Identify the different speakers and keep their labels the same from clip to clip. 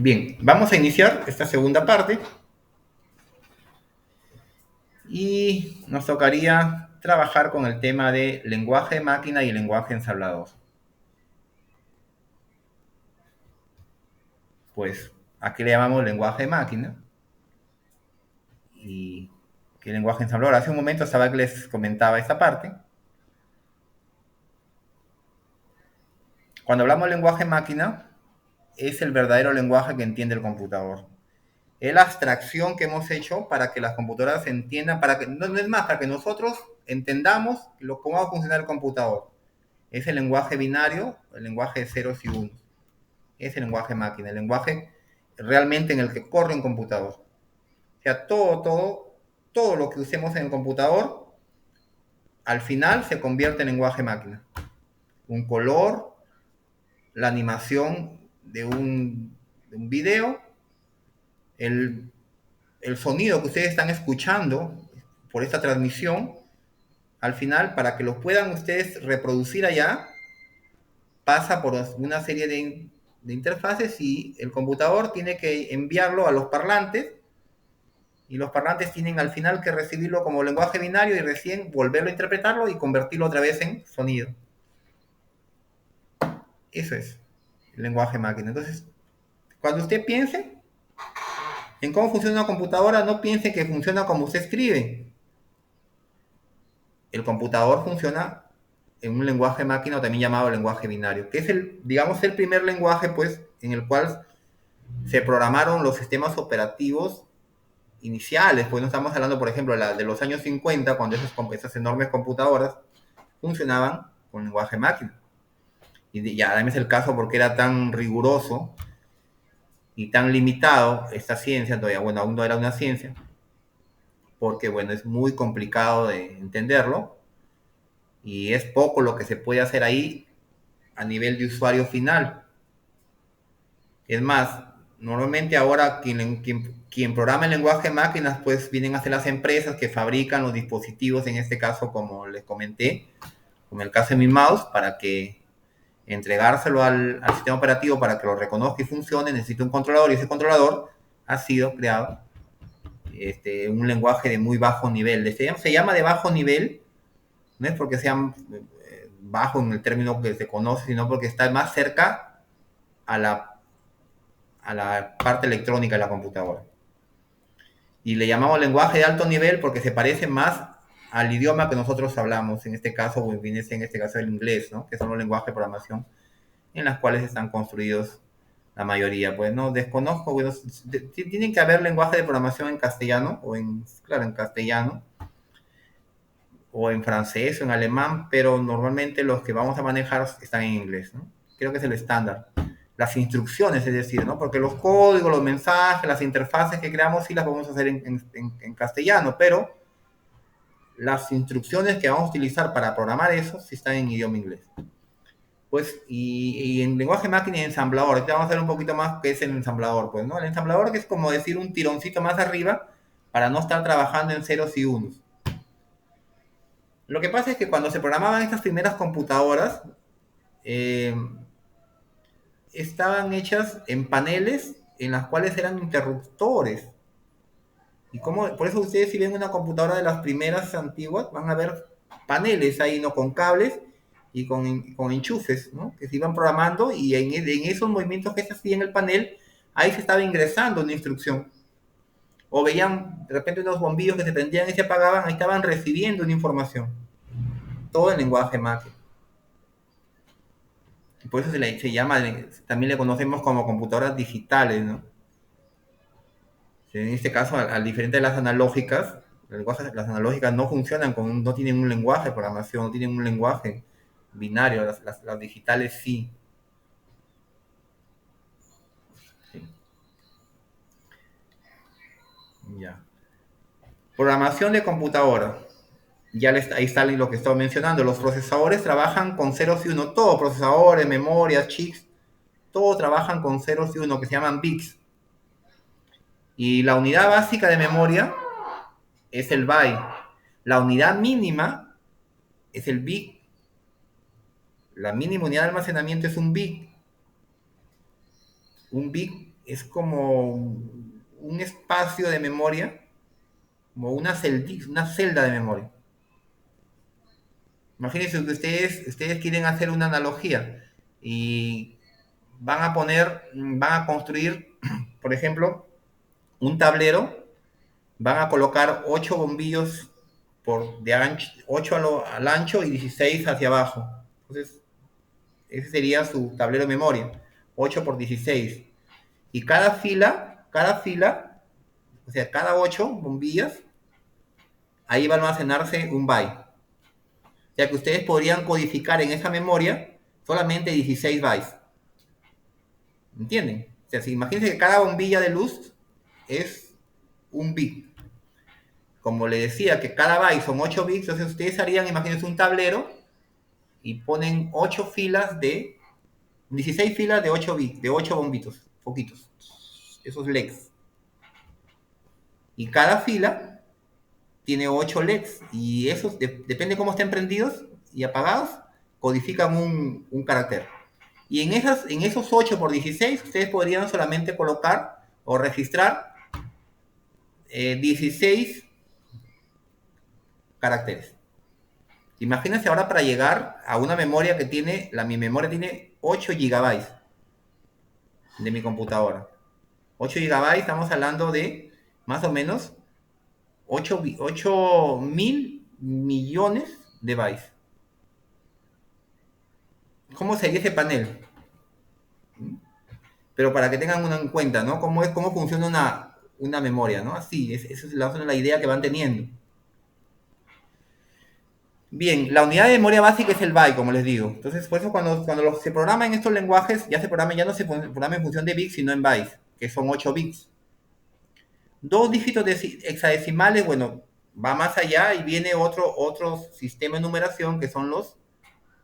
Speaker 1: Bien, vamos a iniciar esta segunda parte y nos tocaría trabajar con el tema de lenguaje de máquina y lenguaje ensamblador. Pues aquí le llamamos lenguaje de máquina y ¿qué lenguaje ensamblador? Hace un momento estaba que les comentaba esta parte. Cuando hablamos de lenguaje de máquina, es el verdadero lenguaje que entiende el computador. Es la abstracción que hemos hecho para que las computadoras entiendan, para que no es más, para que nosotros entendamos cómo va a funcionar el computador. Es el lenguaje binario, el lenguaje de ceros y unos. Es el lenguaje máquina, el lenguaje realmente en el que corre un computador. O sea, todo lo que usemos en el computador, al final se convierte en lenguaje máquina. Un color, la animación de un video, el, el sonido que ustedes están escuchando por esta transmisión, al final, para que lo puedan ustedes reproducir allá, pasa por una serie de interfaces y el computador tiene que enviarlo a los parlantes y los parlantes tienen al final que recibirlo como lenguaje binario y recién volverlo a interpretarlo y convertirlo otra vez en sonido. Eso es el lenguaje máquina. Entonces, cuando usted piense en cómo funciona una computadora, no piense que funciona como usted escribe. El computador funciona en un lenguaje máquina, también llamado lenguaje binario, que es digamos, el primer lenguaje, pues, en el cual se programaron los sistemas operativos iniciales. Pues no estamos hablando, por ejemplo, de los años 50, cuando esas enormes computadoras funcionaban con lenguaje máquina. Y ya además el caso porque era tan riguroso y tan limitado esta ciencia, todavía, bueno, aún no era una ciencia, porque, bueno, es muy complicado de entenderlo y es poco lo que se puede hacer ahí a nivel de usuario final. Es más, normalmente ahora quien programa el lenguaje de máquinas, pues vienen a ser las empresas que fabrican los dispositivos, en este caso, como les comenté, como el caso de mi mouse, para que entregárselo al sistema operativo para que lo reconozca y funcione, necesita un controlador y ese controlador ha sido creado un lenguaje de muy bajo nivel. Se llama de bajo nivel, no es porque sea bajo en el término que se conoce, sino porque está más cerca a la parte electrónica de la computadora. Y le llamamos lenguaje de alto nivel porque se parece más al idioma que nosotros hablamos, en este caso, viene en este caso el inglés, ¿no? Que son los lenguajes de programación en las cuales están construidos la mayoría. Pues no desconozco, bueno, tienen que haber lenguaje de programación en castellano, claro, en castellano, o en francés, o en alemán, pero normalmente los que vamos a manejar están en inglés, ¿no? Creo que es el estándar. Las instrucciones, es decir, ¿no? Porque los códigos, los mensajes, las interfaces que creamos sí las vamos a hacer en castellano, pero las instrucciones que vamos a utilizar para programar eso sí están en idioma inglés. Pues, y en lenguaje máquina y ensamblador, ahorita vamos a ver un poquito más qué es el ensamblador, pues, ¿no? El ensamblador que es como decir un tironcito más arriba para no estar trabajando en ceros y unos. Lo que pasa es que cuando se programaban estas primeras computadoras, eh, estaban hechas en paneles en las cuales eran interruptores. Y como, por eso ustedes si ven una computadora de las primeras antiguas, van a ver paneles ahí, ¿no? Con cables y con enchufes, ¿no? Que se iban programando y en esos movimientos que se hacían en el panel, ahí se estaba ingresando una instrucción. O veían de repente unos bombillos que se prendían y se apagaban, ahí estaban recibiendo una información. Todo en lenguaje máquina. Y por eso se llama, también le conocemos como computadoras digitales, ¿no? En este caso, al diferente de las analógicas, las analógicas no funcionan no tienen un lenguaje de programación, no tienen un lenguaje binario, las digitales sí. Sí. Ya. Programación de computadora. Ahí está lo que estaba mencionando. Los procesadores trabajan con ceros y uno. Todo, procesadores, memorias, chips, todo trabajan con ceros y uno, que se llaman bits. Y la unidad básica de memoria es el byte. La unidad mínima es el bit. La mínima unidad de almacenamiento es un bit. Un bit es como un espacio de memoria, como una celda de memoria. Imagínense que ustedes quieren hacer una analogía y van a construir, por ejemplo, un tablero, van a colocar 8 bombillos de ancho, 8 al ancho y 16 hacia abajo. Entonces, ese sería su tablero de memoria, 8 por 16. Y cada fila, o sea, cada 8 bombillas, ahí va a almacenarse un byte. O sea que ustedes podrían codificar en esa memoria solamente 16 bytes. ¿Entienden? O sea, si imagínense que cada bombilla de luz es un bit. Como le decía que cada byte son 8 bits, entonces ustedes harían, imagínense, un tablero y ponen 8 filas de 16 filas de 8 bits, de 8 bombitos, poquitos, esos LEDs. Y cada fila tiene 8 LEDs y esos, depende cómo estén prendidos y apagados, codifican un carácter. Y en esos 8 por 16 ustedes podrían solamente colocar o registrar 16 caracteres. Imagínense ahora para llegar a una memoria que tiene, mi memoria tiene 8 gigabytes de mi computadora. 8 gigabytes, estamos hablando de más o menos 8.000 millones de bytes. ¿Cómo sería ese panel? Pero para que tengan una en cuenta, ¿no? Cómo funciona una memoria, ¿no? Así, esa es la idea que van teniendo. Bien, la unidad de memoria básica es el byte, como les digo. Entonces, por eso cuando se programa en estos lenguajes, ya no se programa en función de bits, sino en bytes, que son 8 bits. Dos dígitos hexadecimales, bueno, va más allá y viene otro sistema de numeración que son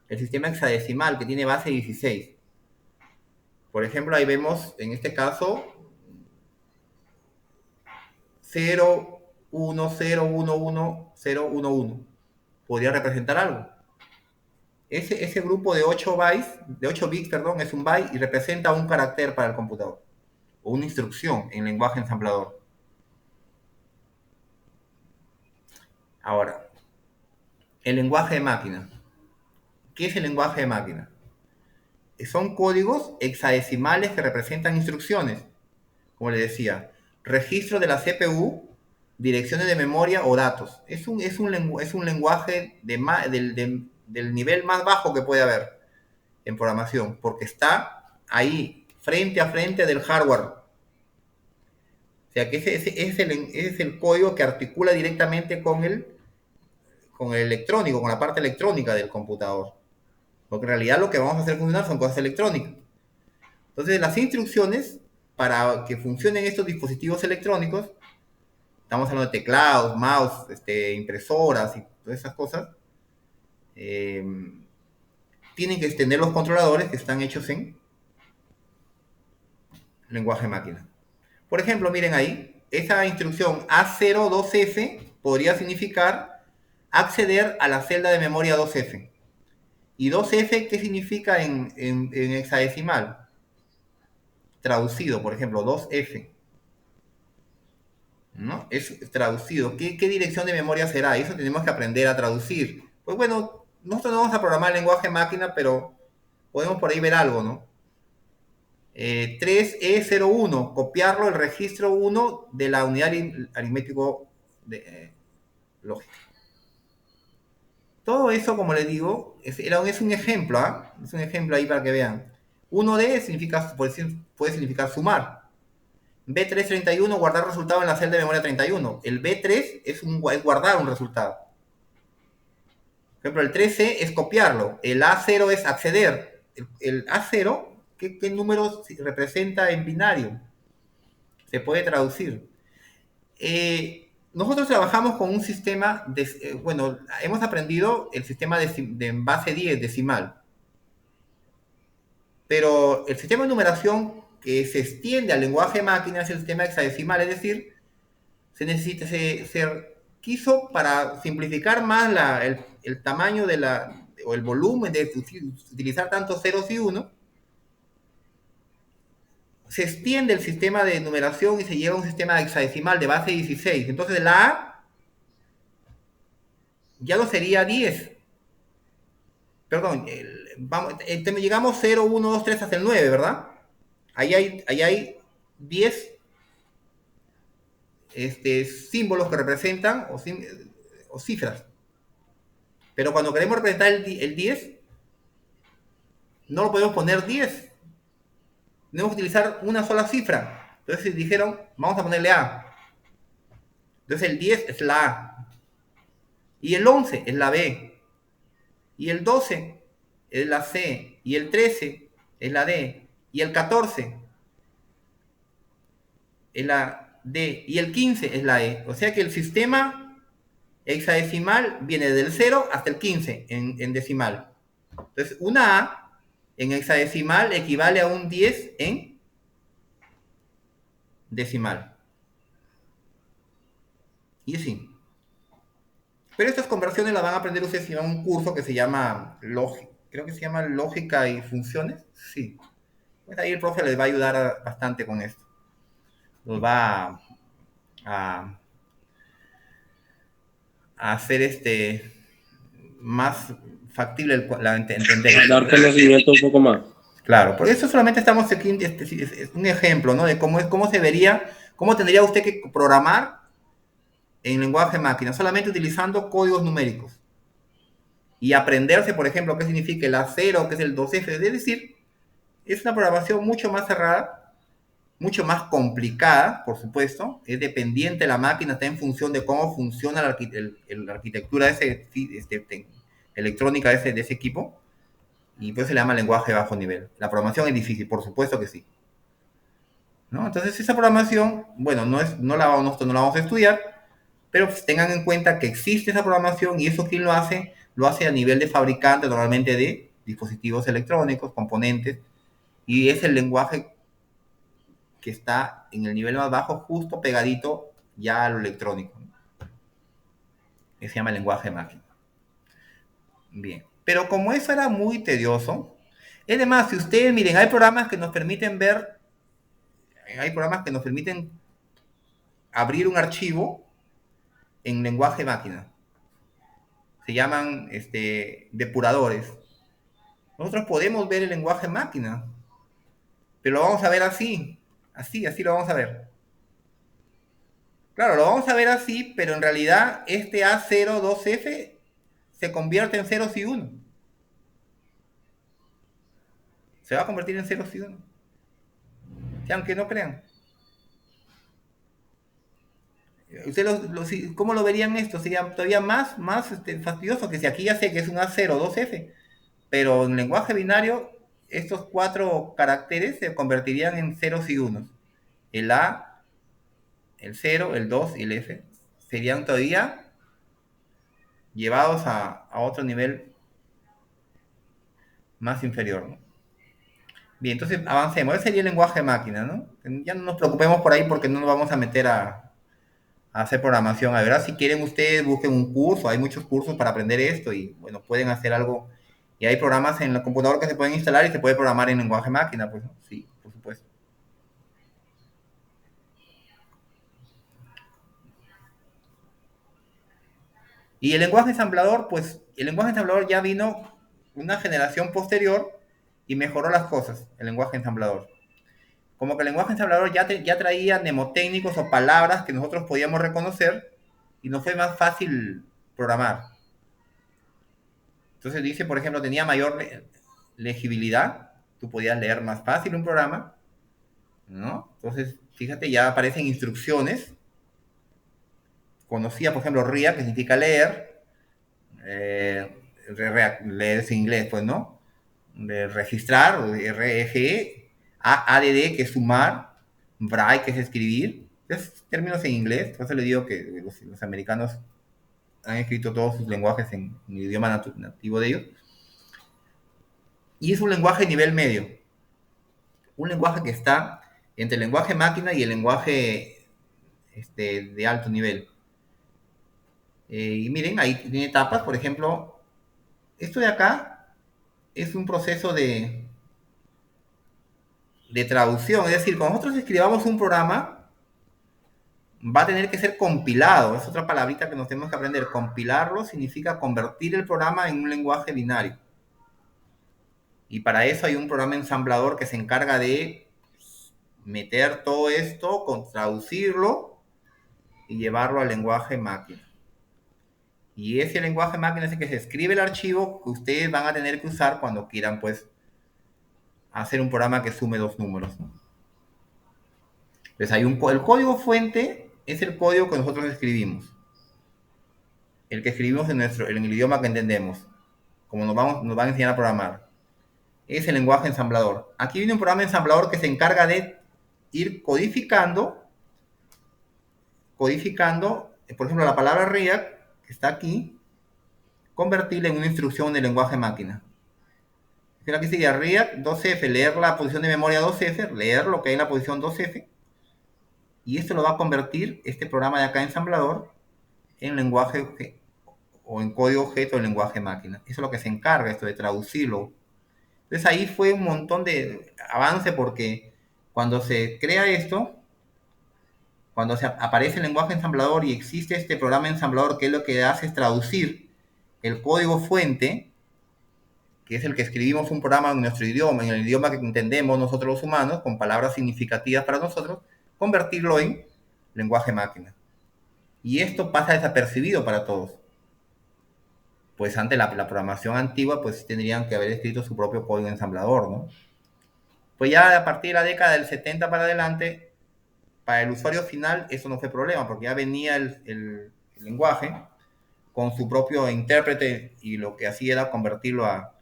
Speaker 1: el sistema hexadecimal, que tiene base 16. Por ejemplo, ahí vemos, en este caso, 0, 1, 0, 1, 1, 0, 1, 1. Podría representar algo. Ese grupo de 8 bytes, de 8 bits, perdón, es un byte y representa un carácter para el computador o una instrucción en lenguaje ensamblador. Ahora, el lenguaje de máquina. ¿Qué es el lenguaje de máquina? Son códigos hexadecimales que representan instrucciones, como les decía, registro de la CPU, direcciones de memoria o datos. Es un lenguaje del nivel más bajo que puede haber en programación, porque está ahí, frente a frente del hardware. O sea que ese es el código que articula directamente con el electrónico, con la parte electrónica del computador. Porque en realidad lo que vamos a hacer funcionar son cosas electrónicas. Entonces, las instrucciones para que funcionen estos dispositivos electrónicos, estamos hablando de teclados, mouse, impresoras y todas esas cosas, tienen que tener los controladores que están hechos en lenguaje máquina. Por ejemplo, miren ahí, esa instrucción A02F podría significar acceder a la celda de memoria 2F. ¿Y 2F qué significa en hexadecimal? Traducido, por ejemplo, 2F. ¿No? Es traducido. ¿Qué dirección de memoria será? Eso tenemos que aprender a traducir. Pues bueno, nosotros no vamos a programar lenguaje máquina, pero podemos por ahí ver algo, ¿no? 3E01, copiarlo el registro 1 de la unidad aritmético lógica. Todo eso, como les digo, es un ejemplo, ¿ah? Es un ejemplo ahí para que vean. 1D puede significar sumar. B331, guardar resultado en la celda de memoria 31. El B3 es guardar un resultado. Por ejemplo, el 3C es copiarlo. El A0 es acceder. El A0, ¿qué número representa en binario? Se puede traducir. Nosotros trabajamos con un sistema, bueno, hemos aprendido el sistema de base 10 decimal. Pero el sistema de numeración que se extiende al lenguaje máquina es el sistema hexadecimal, es decir, se quiso para simplificar más el tamaño o el volumen de utilizar tantos ceros y unos, se extiende el sistema de numeración y se llega a un sistema hexadecimal de base 16. Entonces la A ya no sería 10. Perdón, llegamos 0, 1, 2, 3 hasta el 9, ¿verdad? Ahí hay 10 símbolos que representan o cifras. Pero cuando queremos representar el 10, no lo podemos poner 10. Tenemos que utilizar una sola cifra. Entonces dijeron, vamos a ponerle A. Entonces el 10 es la A. Y el 11 es la B. Y el 12 es la C. Y el 13 es la D. Y el 14 es la D. Y el 15 es la E. O sea que el sistema hexadecimal viene del 0 hasta el 15 en decimal. Entonces, una A en hexadecimal equivale a un 10 en decimal. Y así. Pero estas conversiones las van a aprender ustedes en un curso que se llama creo que se llama Lógica y Funciones. Sí. Pues ahí el profe les va a ayudar bastante con esto. Los va a hacer más factible entender.
Speaker 2: Dar conocimiento un poco más.
Speaker 1: Claro, por eso solamente estamos aquí, es un ejemplo, ¿no? De cómo se vería, cómo tendría usted que programar en lenguaje máquina, solamente utilizando códigos numéricos. Y aprenderse, por ejemplo, qué significa el A0, qué es el 2F. Es decir, es una programación mucho más cerrada, mucho más complicada, por supuesto. Es dependiente de la máquina, está en función de cómo funciona la arquitectura de electrónica de ese equipo. Y pues se le llama lenguaje de bajo nivel. La programación es difícil, por supuesto que sí, ¿no? Entonces esa programación, bueno, no la vamos a estudiar, pero pues tengan en cuenta que existe esa programación y eso ¿quién lo hace? Lo hace a nivel de fabricante, normalmente de dispositivos electrónicos, componentes, y es el lenguaje que está en el nivel más bajo, justo pegadito ya a lo electrónico, ¿no? Que se llama lenguaje máquina. Bien, pero como eso era muy tedioso, es demás, si ustedes miren, hay programas que nos permiten abrir un archivo en lenguaje máquina. Se llaman depuradores. Nosotros podemos ver el lenguaje máquina, pero lo vamos a ver así lo vamos a ver. Claro, lo vamos a ver así, pero en realidad este A02F se convierte en ceros y uno. Se va a convertir en ceros y uno. Aunque no crean. ¿Ustedes cómo lo verían esto? Sería todavía más fastidioso que si aquí ya sé que es un A02F, pero en lenguaje binario estos 4 caracteres se convertirían en ceros y unos. El A, el 0, el 2 y el F serían todavía llevados a otro nivel más inferior, ¿no? Bien, entonces avancemos. Ese sería el lenguaje máquina, ¿no? Ya no nos preocupemos por ahí porque no nos vamos a meter a hacer programación. A ver, si quieren ustedes, busquen un curso. Hay muchos cursos para aprender esto y, bueno, pueden hacer algo. Y hay programas en la computadora que se pueden instalar y se puede programar en lenguaje máquina, pues, ¿no? Sí, por supuesto. Y el lenguaje ensamblador, pues, el lenguaje ensamblador ya vino una generación posterior y mejoró las cosas, el lenguaje ensamblador. Como que el lenguaje ensamblador ya traía mnemotécnicos o palabras que nosotros podíamos reconocer y nos fue más fácil programar. Entonces dice, por ejemplo, tenía mayor legibilidad, tú podías leer más fácil un programa, ¿no? Entonces, fíjate, ya aparecen instrucciones. Conocía, por ejemplo, RIA, que significa leer, leer es inglés, pues, ¿no? De registrar, REG, ADD, que es sumar, BRAI, que es escribir. Es términos en inglés, por eso le digo que los americanos han escrito todos sus lenguajes en el idioma nativo de ellos. Y es un lenguaje de nivel medio. Un lenguaje que está entre el lenguaje máquina y el lenguaje de alto nivel. Y miren, ahí tiene etapas, por ejemplo, esto de acá es un proceso de traducción. Es decir, cuando nosotros escribamos un programa, va a tener que ser compilado. Es otra palabrita que nos tenemos que aprender. Compilarlo significa convertir el programa en un lenguaje binario. Y para eso hay un programa ensamblador que se encarga de meter todo esto, traducirlo y llevarlo al lenguaje máquina. Y ese lenguaje máquina es el que se escribe el archivo que ustedes van a tener que usar cuando quieran, pues, hacer un programa que sume dos números, ¿no? Entonces el código fuente es el código que nosotros escribimos. El que escribimos en el idioma que entendemos. Como nos van a enseñar a programar. Es el lenguaje ensamblador. Aquí viene un programa ensamblador que se encarga de ir codificando, por ejemplo, la palabra React, que está aquí, convertirla en una instrucción de lenguaje máquina. Aquí sigue React 2F, leer la posición de memoria 2F, leer lo que hay en la posición 2F, y esto lo va a convertir, este programa de acá ensamblador, en lenguaje o en código objeto en lenguaje máquina. Eso es lo que se encarga, esto de traducirlo. Entonces ahí fue un montón de avance porque cuando se crea esto, cuando aparece el lenguaje ensamblador y existe este programa ensamblador que es lo que hace es traducir el código fuente, que es el que escribimos un programa en nuestro idioma, en el idioma que entendemos nosotros los humanos, con palabras significativas para nosotros, convertirlo en lenguaje máquina. Y esto pasa desapercibido para todos. Pues antes la programación antigua, pues tendrían que haber escrito su propio código ensamblador, ¿no? Pues ya a partir de la década del 70 para adelante, para el usuario final eso no fue problema, porque ya venía el lenguaje con su propio intérprete y lo que hacía era convertirlo a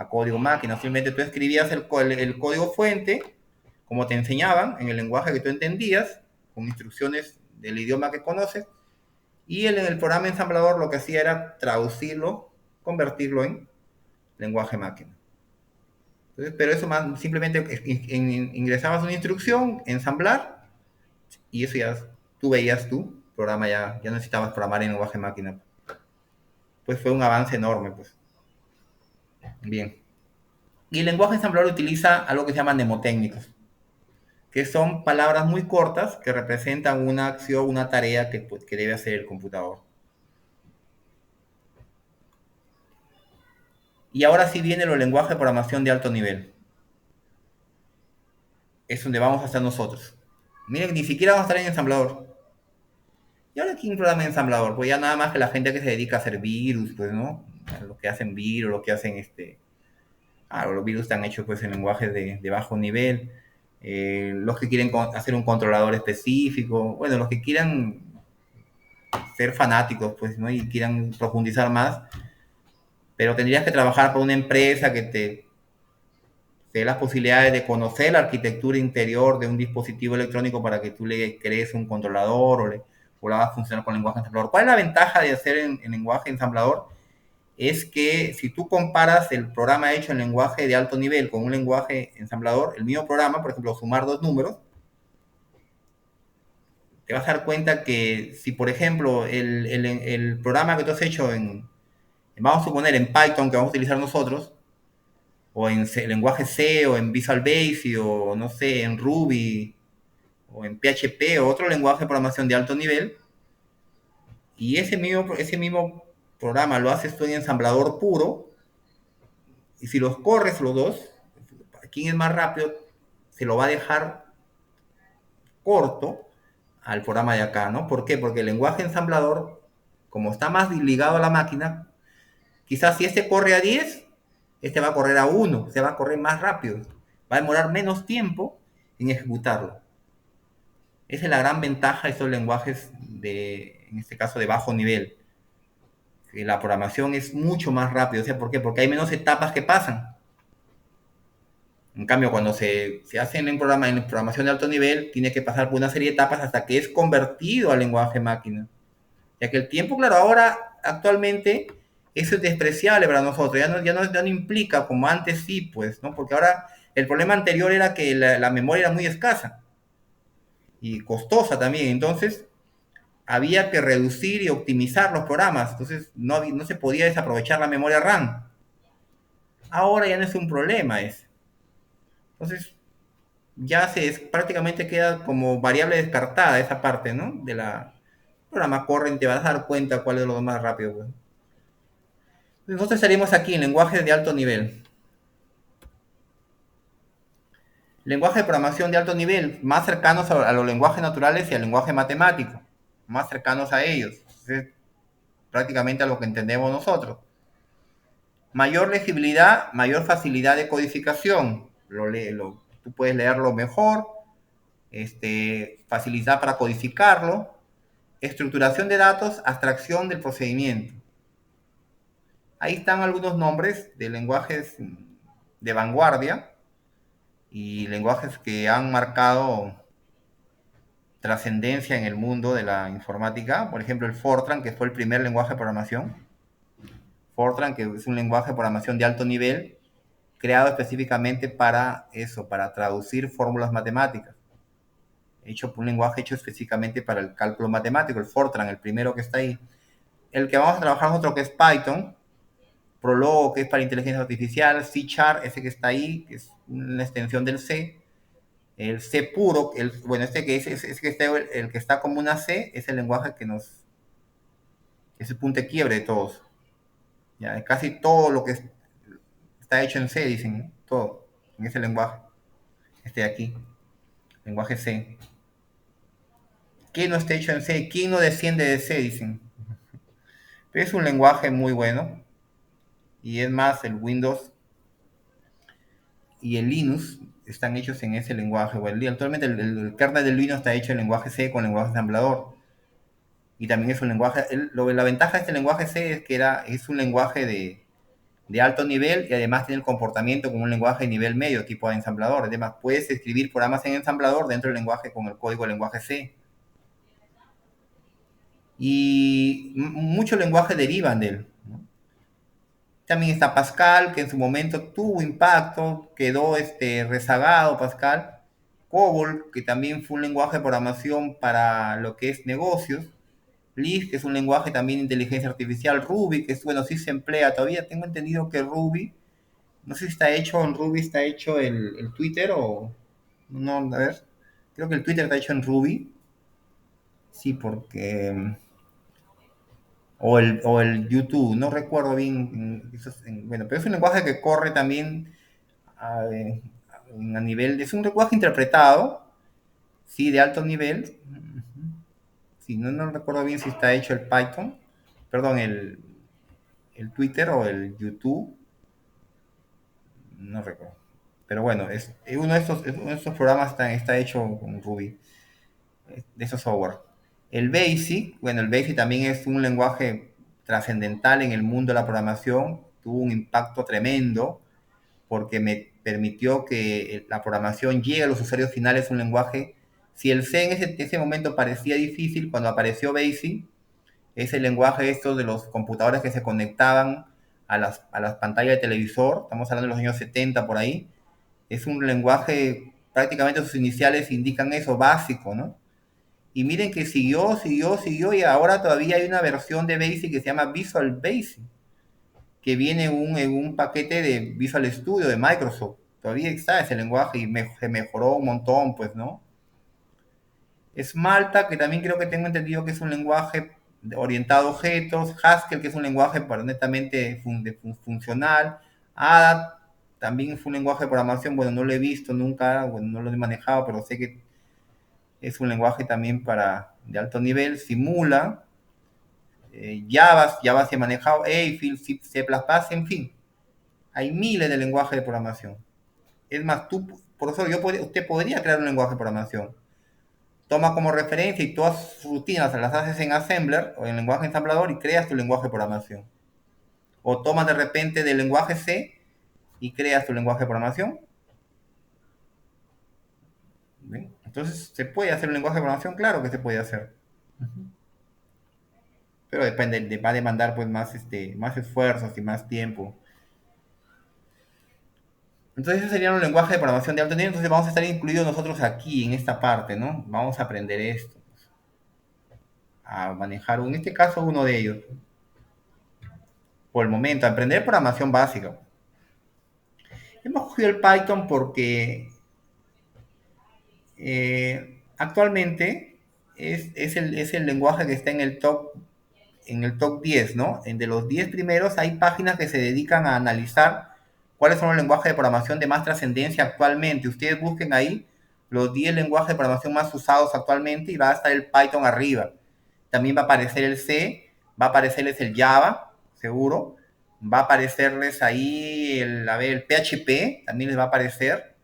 Speaker 1: código máquina. Simplemente tú escribías el código fuente, como te enseñaban, en el lenguaje que tú entendías, con instrucciones del idioma que conoces, y en el programa ensamblador lo que hacía era traducirlo, convertirlo en lenguaje máquina. Entonces, pero eso simplemente ingresabas una instrucción, ensamblar, y eso ya tú veías tu programa, ya no necesitabas programar en lenguaje máquina. Pues fue un avance enorme, pues. Bien. Y el lenguaje ensamblador utiliza algo que se llama mnemotécnicos, que son palabras muy cortas que representan una acción, una tarea que debe hacer el computador. Y ahora sí viene los lenguajes de programación de alto nivel. Es donde vamos a estar nosotros. Miren, ni siquiera vamos a estar en ensamblador. ¿Y ahora quién programa en ensamblador? Pues ya nada más que la gente que se dedica a hacer virus, pues, ¿no? Los que hacen virus, los que hacen los virus están hechos pues en lenguajes de bajo nivel. Los que quieren hacer un controlador específico, bueno, los que quieran ser fanáticos, pues, ¿no? Y quieran profundizar más, pero tendrías que trabajar para una empresa que te dé las posibilidades de conocer la arquitectura interior de un dispositivo electrónico para que tú le crees un controlador o lo hagas funcionar con lenguaje ensamblador. ¿Cuál es la ventaja de hacer en lenguaje ensamblador? Es que si tú comparas el programa hecho en lenguaje de alto nivel con un lenguaje ensamblador, el mismo programa, por ejemplo, sumar dos números, te vas a dar cuenta que si, por ejemplo, el programa que tú has hecho vamos a suponer en Python, que vamos a utilizar nosotros, o en lenguaje C, o en Visual Basic, o no sé, en Ruby, o en PHP, o otro lenguaje de programación de alto nivel, y ese mismo programa lo haces tú en ensamblador puro, y si los corres los dos, quién es más rápido, se lo va a dejar corto al programa de acá, ¿no? ¿Por qué? Porque el lenguaje ensamblador, como está más ligado a la máquina, quizás si este corre a 10, este va a correr a 1, se va a correr más rápido, va a demorar menos tiempo en ejecutarlo. Esa es la gran ventaja de estos lenguajes en este caso, de bajo nivel. Que la programación es mucho más rápida. O sea, ¿por qué? Porque hay menos etapas que pasan. En cambio, cuando se hace en programación de alto nivel, tiene que pasar por una serie de etapas hasta que es convertido al lenguaje máquina. Ya que el tiempo, claro, ahora, actualmente, eso es despreciable para nosotros. Ya no implica como antes sí, pues, ¿no? Porque ahora el problema anterior era que la memoria era muy escasa y costosa también. Entonces, había que reducir y optimizar los programas. Entonces, no se podía desaprovechar la memoria RAM. Ahora ya no es un problema ese. Entonces, ya prácticamente queda como variable descartada esa parte, ¿no? De la programa corre y te vas a dar cuenta cuál es lo más rápido, pues. Nosotros estaríamos aquí en lenguajes de alto nivel. Lenguaje de programación de alto nivel, más cercanos a los lenguajes naturales y al lenguaje matemático, más cercanos a ellos. Es prácticamente a lo que entendemos nosotros. Mayor legibilidad, mayor facilidad de codificación. Tú puedes leerlo mejor, facilidad para codificarlo, estructuración de datos, abstracción del procedimiento. Ahí están algunos nombres de lenguajes de vanguardia y lenguajes que han marcado trascendencia en el mundo de la informática. Por ejemplo, el Fortran, que fue el primer lenguaje de programación. Fortran, que es un lenguaje de programación de alto nivel, creado específicamente para eso, para traducir fórmulas matemáticas. Un lenguaje hecho específicamente para el cálculo matemático, el Fortran, el primero que está ahí. El que vamos a trabajar nosotros, que es Python, Prolog, que es para inteligencia artificial, C#, ese que está ahí, que es una extensión del C, el C puro, bueno, el que está como una C, es el lenguaje es el punto de quiebre de todos. Ya, casi todo lo que está hecho en C, dicen, ¿no? Todo, en ese lenguaje, este de aquí, lenguaje C. ¿Qué no está hecho en C? ¿Quién no desciende de C? Dicen. Pero es un lenguaje muy bueno, y es más, el Windows y el Linux están hechos en ese lenguaje. Actualmente el kernel del Linux está hecho en lenguaje C con lenguaje ensamblador. Y también es un lenguaje, la ventaja de este lenguaje C es que es un lenguaje de alto nivel y además tiene el comportamiento como un lenguaje de nivel medio, tipo de ensamblador. Además, puedes escribir programas en ensamblador dentro del lenguaje con el código del lenguaje C. Y muchos lenguajes derivan de él, ¿no? También está Pascal, que en su momento tuvo impacto, quedó rezagado Pascal. COBOL, que también fue un lenguaje de programación para lo que es negocios. Lisp, que es un lenguaje también de inteligencia artificial. Ruby, que bueno, sí se emplea todavía. Tengo entendido que Ruby, no sé si está hecho en Ruby, está hecho el Twitter o... No, a ver. Creo que el Twitter está hecho en Ruby. Sí, porque... o el YouTube, no recuerdo bien. Bueno, pero es un lenguaje que corre también a nivel... Es un lenguaje interpretado, sí, de alto nivel. Sí, no recuerdo bien si está hecho el Python. Perdón, el Twitter o el YouTube. No recuerdo. Pero bueno, uno de estos programas está hecho con Ruby, de esos software. El BASIC, bueno, el BASIC también es un lenguaje trascendental en el mundo de la programación. Tuvo un impacto tremendo porque me permitió que la programación llegue a los usuarios finales. Un lenguaje, si el C en ese momento parecía difícil, cuando apareció BASIC, es el lenguaje estos de los computadores que se conectaban a las pantallas de televisor, estamos hablando de los años 70 por ahí. Es un lenguaje, prácticamente sus iniciales indican eso, básico, ¿no? Y miren que siguió, y ahora todavía hay una versión de BASIC que se llama Visual Basic, que viene en un paquete de Visual Studio de Microsoft. Todavía está ese lenguaje y se mejoró un montón, pues, ¿no? Es Malta, que también creo que tengo entendido que es un lenguaje orientado a objetos. Haskell, que es un lenguaje netamente funcional. Ada también fue un lenguaje de programación, bueno, no lo he visto nunca, bueno, no lo he manejado, pero sé que es un lenguaje también de alto nivel. Simula, Java se ha manejado, Eiffel, C++, en fin. Hay miles de lenguajes de programación. Es más, profesor, usted podría crear un lenguaje de programación. Toma como referencia y todas sus rutinas las haces en Assembler o en lenguaje ensamblador y creas tu lenguaje de programación. O tomas de repente del lenguaje C y creas tu lenguaje de programación. ¿Ven? Entonces, ¿se puede hacer un lenguaje de programación? Claro que se puede hacer. Pero va a demandar pues más esfuerzos y más tiempo. Entonces, ese sería un lenguaje de programación de alto nivel. Entonces, vamos a estar incluidos nosotros aquí, en esta parte, ¿no? Vamos a aprender esto, a manejar, en este caso, uno de ellos. Por el momento, aprender programación básica. Hemos cogido el Python porque Actualmente es el lenguaje que está en el top 10, ¿no? De los 10 primeros hay páginas que se dedican a analizar cuáles son los lenguajes de programación de más trascendencia actualmente. Ustedes busquen ahí los 10 lenguajes de programación más usados actualmente y va a estar el Python arriba. También va a aparecer el C, va a aparecerles el Java, seguro. Va a aparecerles ahí el PHP, también les va a aparecer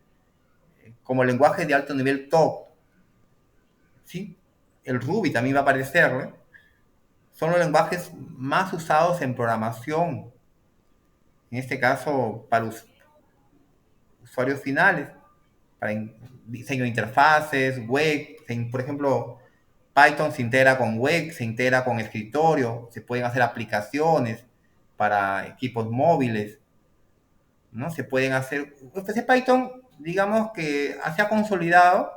Speaker 1: como lenguaje de alto nivel top. ¿Sí? El Ruby también va a aparecerle. Son los lenguajes más usados en programación, en este caso para usuarios finales, para diseño de interfaces, web, por ejemplo, Python se integra con web, se integra con escritorio, se pueden hacer aplicaciones para equipos móviles, ¿no? Se pueden hacer, pues Python, digamos que se ha consolidado,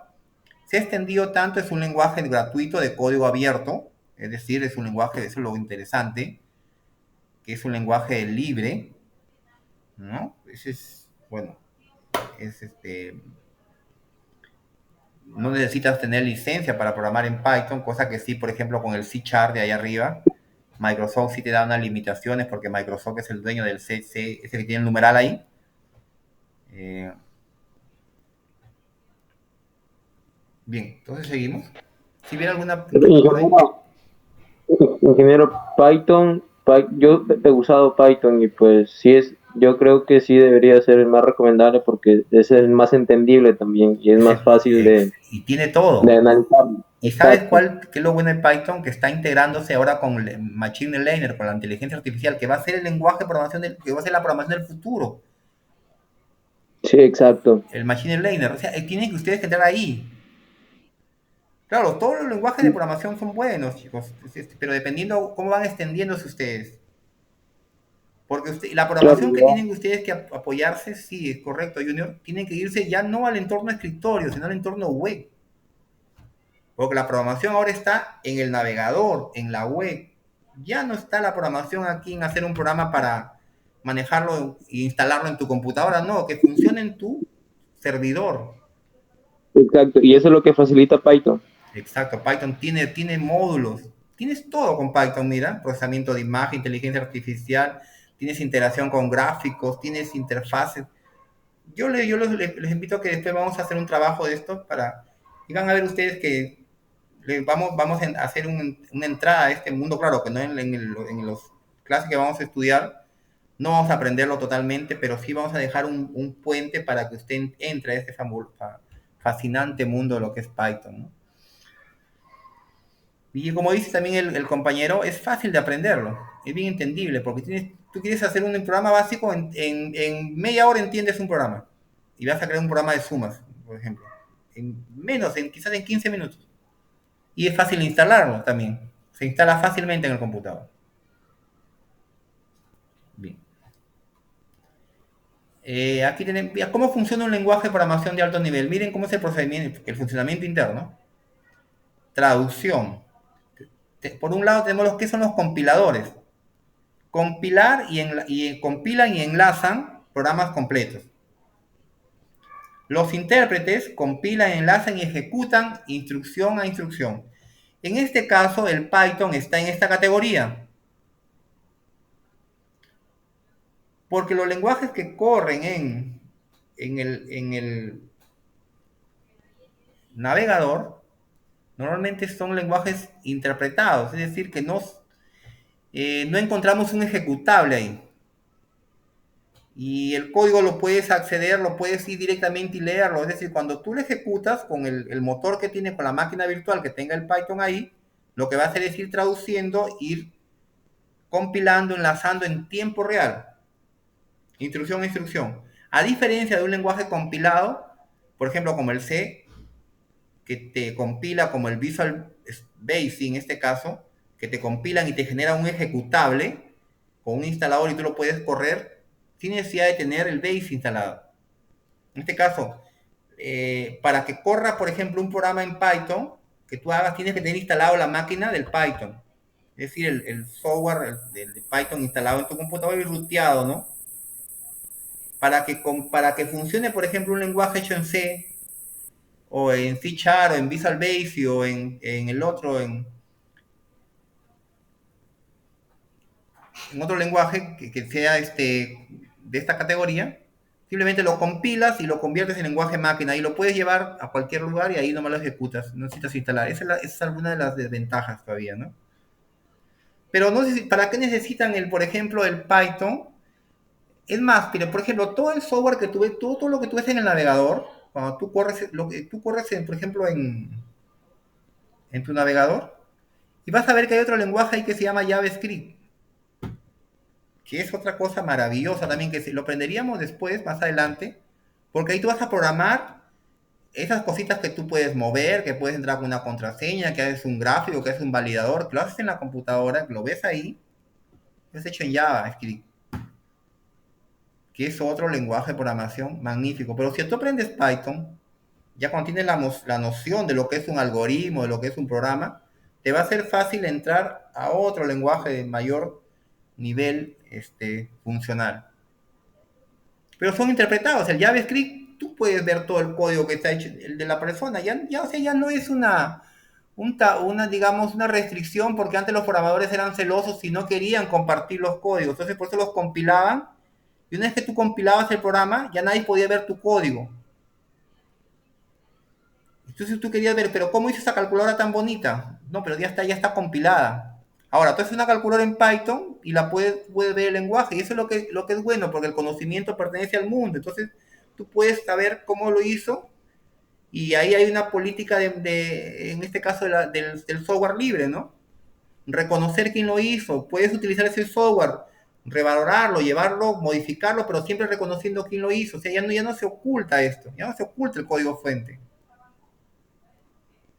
Speaker 1: se ha extendido tanto, es un lenguaje gratuito de código abierto, es decir, es un lenguaje, eso es lo interesante, que es un lenguaje libre, ¿no? Ese es, bueno, es no necesitas tener licencia para programar en Python, cosa que sí, por ejemplo, con el C# de ahí arriba, Microsoft sí te da unas limitaciones porque Microsoft es el dueño del C, ese que tiene el numeral ahí. Bien, entonces seguimos. Si hubiera alguna inquietud por ahí.
Speaker 2: Ingeniero, ingeniero Python, yo he usado Python y pues sí es, yo creo que sí debería ser el más recomendable porque es el más entendible también y es más fácil
Speaker 1: Y tiene
Speaker 2: de
Speaker 1: todo.
Speaker 2: analizarlo.
Speaker 1: ¿Y sabes
Speaker 2: Exacto.
Speaker 1: qué es lo bueno de Python? Que está integrándose ahora con Machine Learning, con la inteligencia artificial, que va a ser el lenguaje de programación que va a ser la programación del futuro.
Speaker 2: Sí, exacto.
Speaker 1: El Machine Learning. O sea, tienen que ustedes que entrar ahí. Claro, todos los lenguajes de programación son buenos, chicos, pero dependiendo cómo van extendiéndose ustedes. Porque la
Speaker 2: Claro,
Speaker 1: programación que tienen ustedes que apoyarse, sí, es correcto, Junior, tienen que irse ya no al entorno escritorio, sino al entorno web. Porque la programación ahora está en el navegador, en la web. Ya no está la programación aquí en hacer un programa para manejarlo e instalarlo en tu computadora, no, que funcione en tu servidor.
Speaker 2: exacto. Y eso es lo que facilita Python.
Speaker 1: Exacto, Python tiene módulos. Tienes todo con Python, mira, procesamiento de imagen, inteligencia artificial, tienes integración con gráficos, tienes interfaces. Yo les invito a que después vamos a hacer un trabajo de esto y van a ver ustedes que vamos a hacer una entrada a este mundo, claro, que no en los clases que vamos a estudiar, no vamos a aprenderlo totalmente, pero sí vamos a dejar un puente para que usted entre a este fascinante mundo de lo que es Python, ¿no? Y como dice también el compañero, es fácil de aprenderlo, es bien entendible, porque tú quieres hacer un programa básico, en media hora entiendes un programa, y vas a crear un programa de sumas, por ejemplo, quizás en 15 minutos. Y es fácil instalarlo también, se instala fácilmente en el computador. Bien. Aquí tenemos, ¿cómo funciona un lenguaje de programación de alto nivel? Miren cómo es el procedimiento, el funcionamiento interno. Traducción. Por un lado tenemos los que son los compiladores. Compilar compilan y enlazan programas completos. Los intérpretes compilan, enlazan y ejecutan instrucción a instrucción. En este caso, el Python está en esta categoría, porque los lenguajes que corren en el navegador normalmente son lenguajes interpretados, es decir, que no encontramos un ejecutable ahí. Y el código lo puedes acceder, lo puedes ir directamente y leerlo. Es decir, cuando tú lo ejecutas con el motor que tiene, con la máquina virtual que tenga el Python ahí, lo que va a hacer es ir traduciendo, ir compilando, enlazando en tiempo real, instrucción a instrucción. A diferencia de un lenguaje compilado, por ejemplo, como el C, que te compila como el Visual Basic en este caso, que te compilan y te genera un ejecutable con un instalador y tú lo puedes correr sin necesidad de tener el Basic instalado. En este caso, para que corra, por ejemplo, un programa en Python que tú hagas, tienes que tener instalado la máquina del Python. Es decir, el software de Python instalado en tu computador y ruteado, ¿no? Para que funcione, por ejemplo, un lenguaje hecho en C o en C Sharp, o en Visual Basic, o en el otro, en otro lenguaje que sea de esta categoría, simplemente lo compilas y lo conviertes en lenguaje máquina y lo puedes llevar a cualquier lugar y ahí nomás lo ejecutas, no necesitas instalar. Esa es alguna de las desventajas todavía, ¿no? Pero no sé para qué necesitan por ejemplo, el Python. Es más, pero por ejemplo, todo el software que tú ves, todo lo que tú ves en el navegador, cuando tú corres, lo que tú corres, por ejemplo, en tu navegador, y vas a ver que hay otro lenguaje ahí que se llama JavaScript, que es otra cosa maravillosa también, que lo aprenderíamos después, más adelante, porque ahí tú vas a programar esas cositas que tú puedes mover, que puedes entrar con una contraseña, que haces un gráfico, que haces un validador, que lo haces en la computadora, que lo ves ahí, es hecho en JavaScript, que es otro lenguaje de programación magnífico. Pero si tú aprendes Python, ya cuando tienes la noción de lo que es un algoritmo, de lo que es un programa, te va a ser fácil entrar a otro lenguaje de mayor nivel funcional. Pero son interpretados. El JavaScript, tú puedes ver todo el código que está hecho, el de la persona. O sea, ya no es digamos, una restricción, porque antes los programadores eran celosos y no querían compartir los códigos. Entonces, por eso los compilaban. Y una vez que tú compilabas el programa, ya nadie podía ver tu código. Entonces tú querías ver, pero ¿cómo hizo esa calculadora tan bonita? No, pero ya está compilada. Ahora, tú haces una calculadora en Python y puedes ver el lenguaje. Y eso es lo que es bueno, porque el conocimiento pertenece al mundo. Entonces, tú puedes saber cómo lo hizo. Y ahí hay una política en este caso, del software libre, ¿no? Reconocer quién lo hizo. Puedes utilizar ese software, revalorarlo, llevarlo, modificarlo, pero siempre reconociendo quién lo hizo. O sea, ya no se oculta esto. Ya no se oculta el código fuente.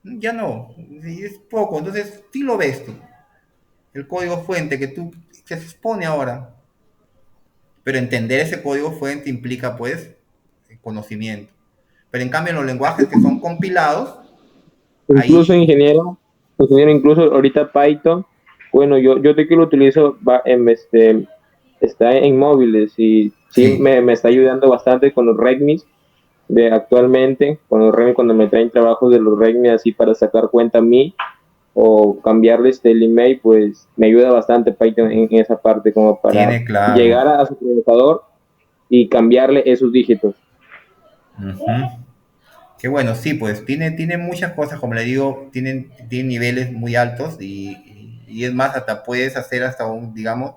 Speaker 1: Ya no, es poco, entonces sí lo ves tú, el código fuente que se expone ahora, pero entender ese código fuente implica pues conocimiento. Pero en cambio en los lenguajes que son compilados,
Speaker 2: Incluso
Speaker 1: ahí
Speaker 2: ingeniero, incluso ahorita Python, bueno, yo te que lo utilizo está en móviles y sí
Speaker 1: sí,
Speaker 2: me está ayudando bastante con los readmes de actualmente, con los readmes cuando me traen trabajos de los readmes así para sacar cuenta a mí o cambiarles el email, pues me ayuda bastante Python en esa parte como para
Speaker 1: tiene claro.
Speaker 2: llegar a su procesador y cambiarle esos dígitos.
Speaker 1: Ujú. Qué bueno, sí, pues tiene muchas cosas, como le digo, tienen niveles muy altos y es más, hasta puedes hacer digamos,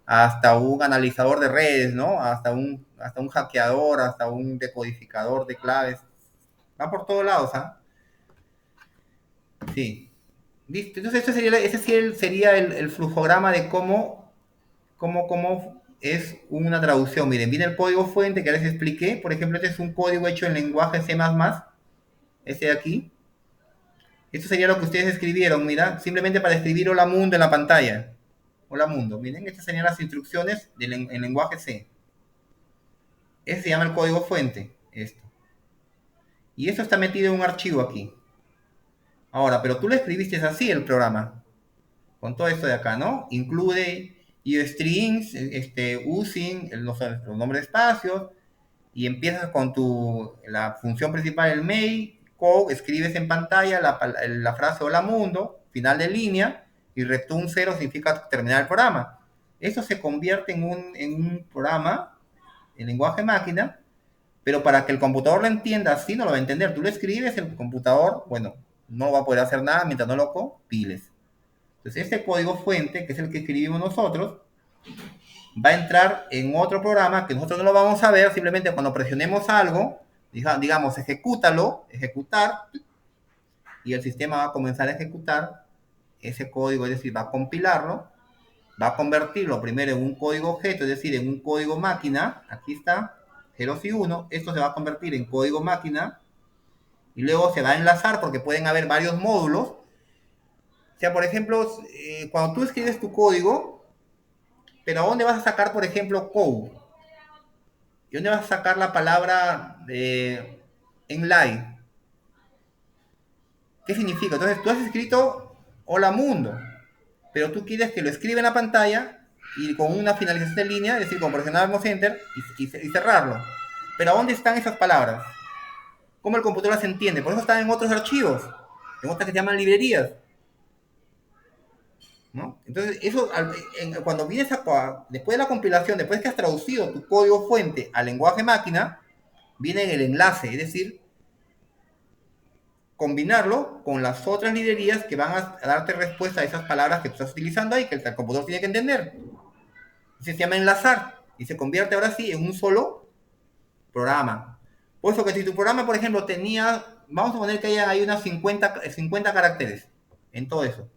Speaker 1: hasta un analizador de redes, ¿no? Hasta un hackeador, hasta un decodificador de claves. Va por todos lados, ¿ah? Sí. Listo. Entonces, sería el flujograma de cómo es una traducción. Miren, viene el código fuente que les expliqué. Por ejemplo, este es un código hecho en lenguaje C++, este de aquí. Esto sería lo que ustedes escribieron, mira, simplemente para escribir hola mundo en la pantalla. Hola mundo. Miren, estas serían las instrucciones en lenguaje C. Ese se llama el código fuente, esto. Y esto está metido en un archivo aquí. Ahora, pero tú lo escribiste así el programa, con todo esto de acá, ¿no? Incluye strings, using los nombres de espacios, y empiezas con la función principal, el main, code, escribes en pantalla la frase hola mundo, final de línea, y return 0 significa terminar el programa. Eso se convierte en un programa en lenguaje máquina, pero para que el computador lo entienda así, no lo va a entender. Tú lo escribes, el computador, bueno, no va a poder hacer nada mientras no lo compiles. Entonces, este código fuente, que es el que escribimos nosotros, va a entrar en otro programa que nosotros no lo vamos a ver, simplemente cuando presionemos algo, digamos, ejecutar, y el sistema va a comenzar a ejecutar ese código, es decir, va a compilarlo, va a convertirlo primero en un código objeto, es decir, en un código máquina, aquí está, ceros y 1, esto se va a convertir en código máquina, y luego se va a enlazar porque pueden haber varios módulos. O sea, por ejemplo, cuando tú escribes tu código, pero ¿a dónde vas a sacar, por ejemplo, code? ¿Y dónde vas a sacar la palabra enlive? ¿Qué significa? Entonces, tú has escrito hola mundo, pero tú quieres que lo escriba en la pantalla y con una finalización de línea, es decir, con presionamos enter y cerrarlo. Pero ¿a dónde están esas palabras? cómo el computador las entiende. Por eso están en otros archivos, en otras que se llaman librerías, ¿no? Entonces, eso, cuando vienes después de la compilación, después que has traducido tu código fuente al lenguaje máquina, viene el enlace, es decir, combinarlo con las otras librerías que van a darte respuesta a esas palabras que tú estás utilizando ahí, que el computador tiene que entender. Se llama enlazar y se convierte ahora sí en un solo programa. Por eso que si tu programa, por ejemplo, tenía, vamos a poner que hay unas 50 caracteres en todo eso,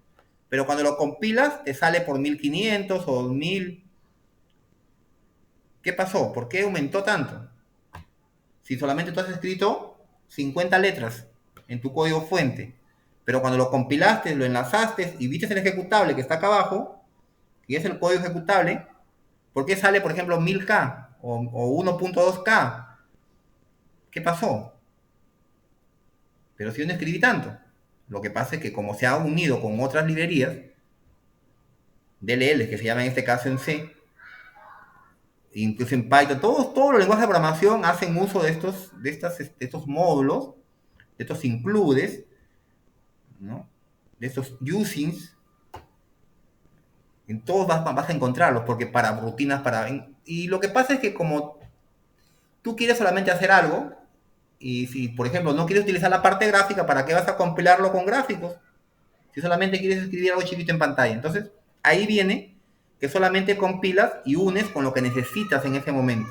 Speaker 1: pero cuando lo compilas te sale por 1500 o 1000. ¿Qué pasó? ¿Por qué aumentó tanto? Si solamente tú has escrito 50 letras en tu código fuente, pero cuando lo compilaste, lo enlazaste y viste el ejecutable que está acá abajo, y es el código ejecutable, ¿por qué sale, por ejemplo, 1000K o 1.2K? ¿Qué pasó? Pero si yo no escribí tanto. Lo que pasa es que como se ha unido con otras librerías, DLL, que se llama en este caso en C, incluso en Python, todos los lenguajes de programación hacen uso de estos módulos, de estos includes, ¿no? De estos usings. En todos vas a encontrarlos, porque para rutinas, y lo que pasa es que como tú quieres solamente hacer algo, y si, por ejemplo, no quieres utilizar la parte gráfica, ¿para qué vas a compilarlo con gráficos? Si solamente quieres escribir algo chiquito en pantalla. Entonces, ahí viene que solamente compilas y unes con lo que necesitas en ese momento.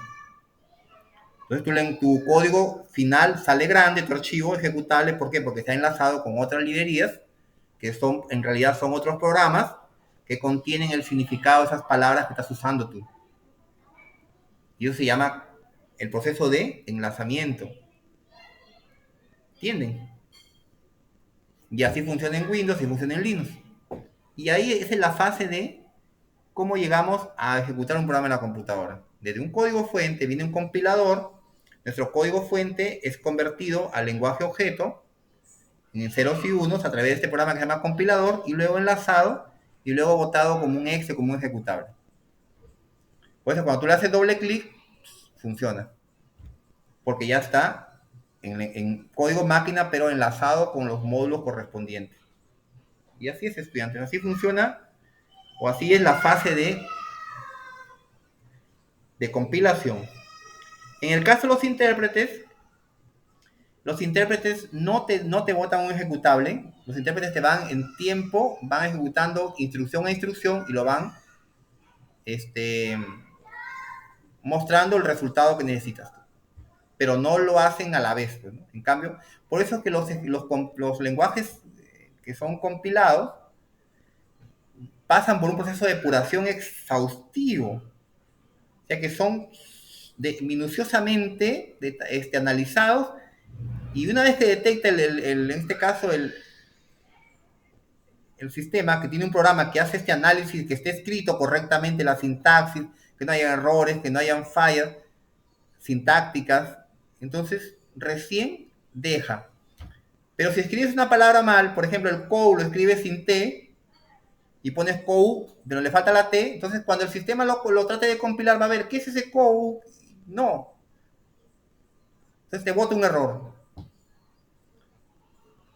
Speaker 1: Entonces, tu código final sale grande, tu archivo ejecutable, ¿por qué? Porque está enlazado con otras librerías, que en realidad son otros programas que contienen el significado de esas palabras que estás usando tú. Y eso se llama el proceso de enlazamiento. ¿Entienden? Y así funciona en Windows y funciona en Linux. Y ahí esa es la fase de cómo llegamos a ejecutar un programa en la computadora. Desde un código fuente viene un compilador, nuestro código fuente es convertido al lenguaje objeto en ceros y unos a través de este programa que se llama compilador y luego enlazado y luego botado como un exe, como un ejecutable. Por eso cuando tú le haces doble clic, funciona. Porque ya está en código máquina, pero enlazado con los módulos correspondientes. Y así es, estudiantes. Así funciona, o así es la fase de compilación. En el caso de los intérpretes no te botan un ejecutable. Los intérpretes te van en tiempo, van ejecutando instrucción a instrucción y lo van mostrando el resultado que necesitas. Pero no lo hacen a la vez, ¿no? En cambio, por eso es que los lenguajes que son compilados pasan por un proceso de depuración exhaustivo. O sea que son minuciosamente analizados y una vez que detecta en este caso el sistema que tiene un programa que hace este análisis, que esté escrito correctamente la sintaxis, que no haya errores, que no hayan fallas sintácticas, entonces recién deja. Pero si escribes una palabra mal, por ejemplo, el COU lo escribes sin T y pones COU, pero le falta la T, entonces cuando el sistema lo trate de compilar va a ver, ¿qué es ese COU? No. Entonces te bota un error.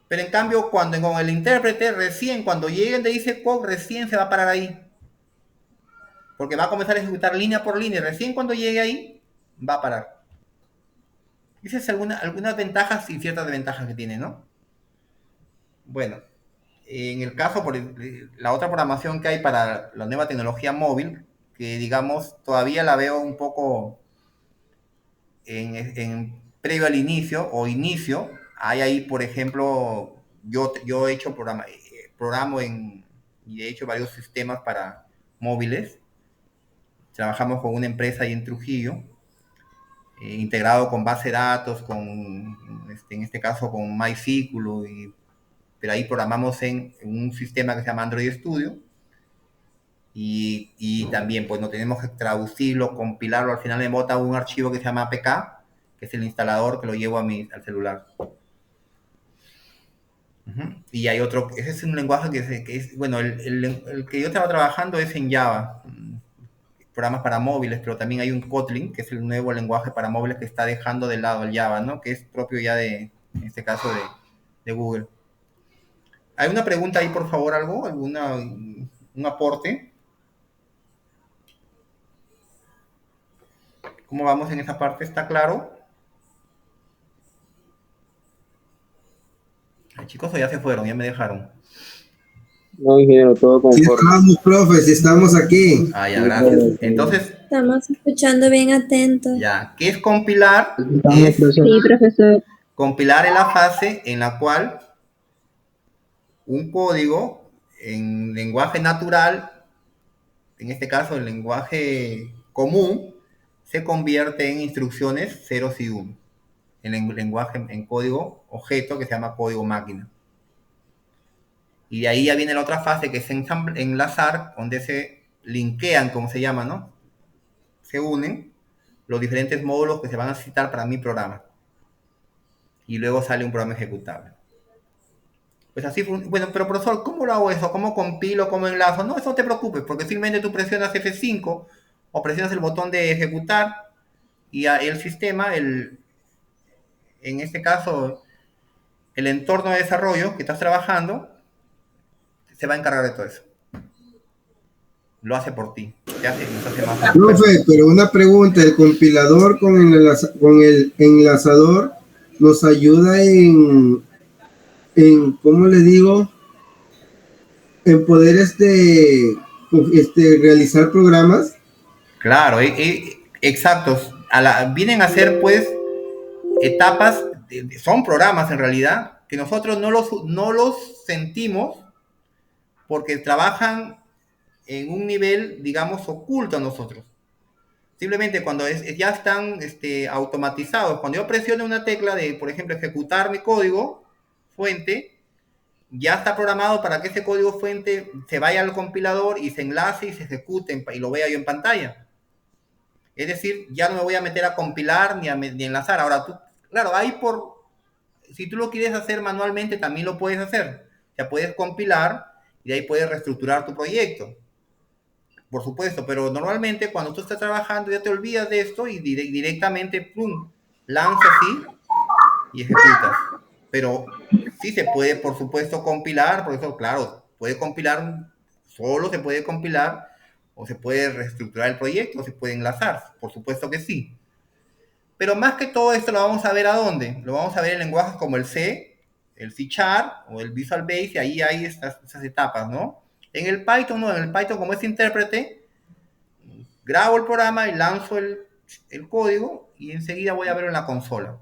Speaker 1: Pero en cambio, con el intérprete, recién cuando llegue donde dice COU, recién se va a parar ahí. Porque va a comenzar a ejecutar línea por línea. Recién cuando llegue ahí, va a parar. Esas son algunas ventajas y ciertas desventajas que tiene, ¿no? Bueno, en el caso, la otra programación que hay para la nueva tecnología móvil, que digamos todavía la veo un poco previo al inicio o inicio, hay ahí, por ejemplo, yo he hecho programo y he hecho varios sistemas para móviles. Trabajamos con una empresa ahí en Trujillo, integrado con base de datos, en este caso con MySQL, pero ahí programamos en un sistema que se llama Android Studio. Y también pues no tenemos que traducirlo, compilarlo, al final me bota un archivo que se llama APK, que es el instalador que lo llevo al celular. Y hay otro, ese es un lenguaje que es bueno, el que yo estaba trabajando es en Java, programas para móviles, pero también hay un Kotlin, que es el nuevo lenguaje para móviles que está dejando de lado el Java, ¿no? Que es propio ya en este caso, de Google. ¿Hay una pregunta ahí, por favor, algo? ¿Un aporte? ¿Cómo vamos en esa parte? ¿Está claro? Ay, chicos, o ya se fueron, ya me dejaron.
Speaker 2: No, ingeniero, todo
Speaker 3: Sí
Speaker 2: conforme.
Speaker 3: estamos, profe, sí estamos aquí.
Speaker 1: Ah, ya, gracias. Entonces,
Speaker 4: Estamos escuchando bien atentos.
Speaker 1: ya, ¿qué es compilar?
Speaker 2: Estamos,
Speaker 1: Es
Speaker 2: profesor.
Speaker 4: Sí, profesor.
Speaker 1: compilar en la fase en la cual un código en lenguaje natural, en este caso el lenguaje común, se convierte en instrucciones ceros y unos, en lenguaje, en código objeto que se llama código máquina. Y de ahí ya viene la otra fase que es enlazar, donde se linkean, como se llama, ¿no? Se unen los diferentes módulos que se van a citar para mi programa. Y luego sale un programa ejecutable. Pues así, bueno, pero profesor, ¿cómo lo hago eso? ¿Cómo compilo? ¿Cómo enlazo? No, eso no te preocupes, porque simplemente tú presionas F5 o presionas el botón de ejecutar y el sistema, en este caso, el entorno de desarrollo que estás trabajando, se va a encargar de todo eso. Lo hace por ti. Nos hace más fácil.
Speaker 3: Profe, pero una pregunta, ¿el compilador con el enlazador nos ayuda en ¿cómo le digo? En poder realizar programas?
Speaker 1: Claro, exactos. Vienen a ser, pues, etapas, son programas en realidad, que nosotros no los sentimos porque trabajan en un nivel, digamos, oculto a nosotros. Simplemente cuando ya están automatizados, cuando yo presiono una tecla de, por ejemplo, ejecutar mi código fuente, ya está programado para que ese código fuente se vaya al compilador y se enlace y se ejecute y lo vea yo en pantalla. Es decir, ya no me voy a meter a compilar ni a enlazar. Ahora, claro, si tú lo quieres hacer manualmente, también lo puedes hacer. O sea, puedes compilar y de ahí puedes reestructurar tu proyecto. Por supuesto, pero normalmente cuando tú estás trabajando ya te olvidas de esto y directamente, ¡pum!, lanzas así y ejecutas. Pero sí se puede, por supuesto, compilar, por eso, claro, solo se puede compilar, o se puede reestructurar el proyecto, o se puede enlazar, por supuesto que sí. Pero más que todo esto lo vamos a ver ¿a dónde? Lo vamos a ver en lenguajes como el C, el C# o el Visual Basic, y ahí hay esas etapas, ¿no? En el Python, no, en el Python como es intérprete, grabo el programa y lanzo el código y enseguida voy a verlo en la consola.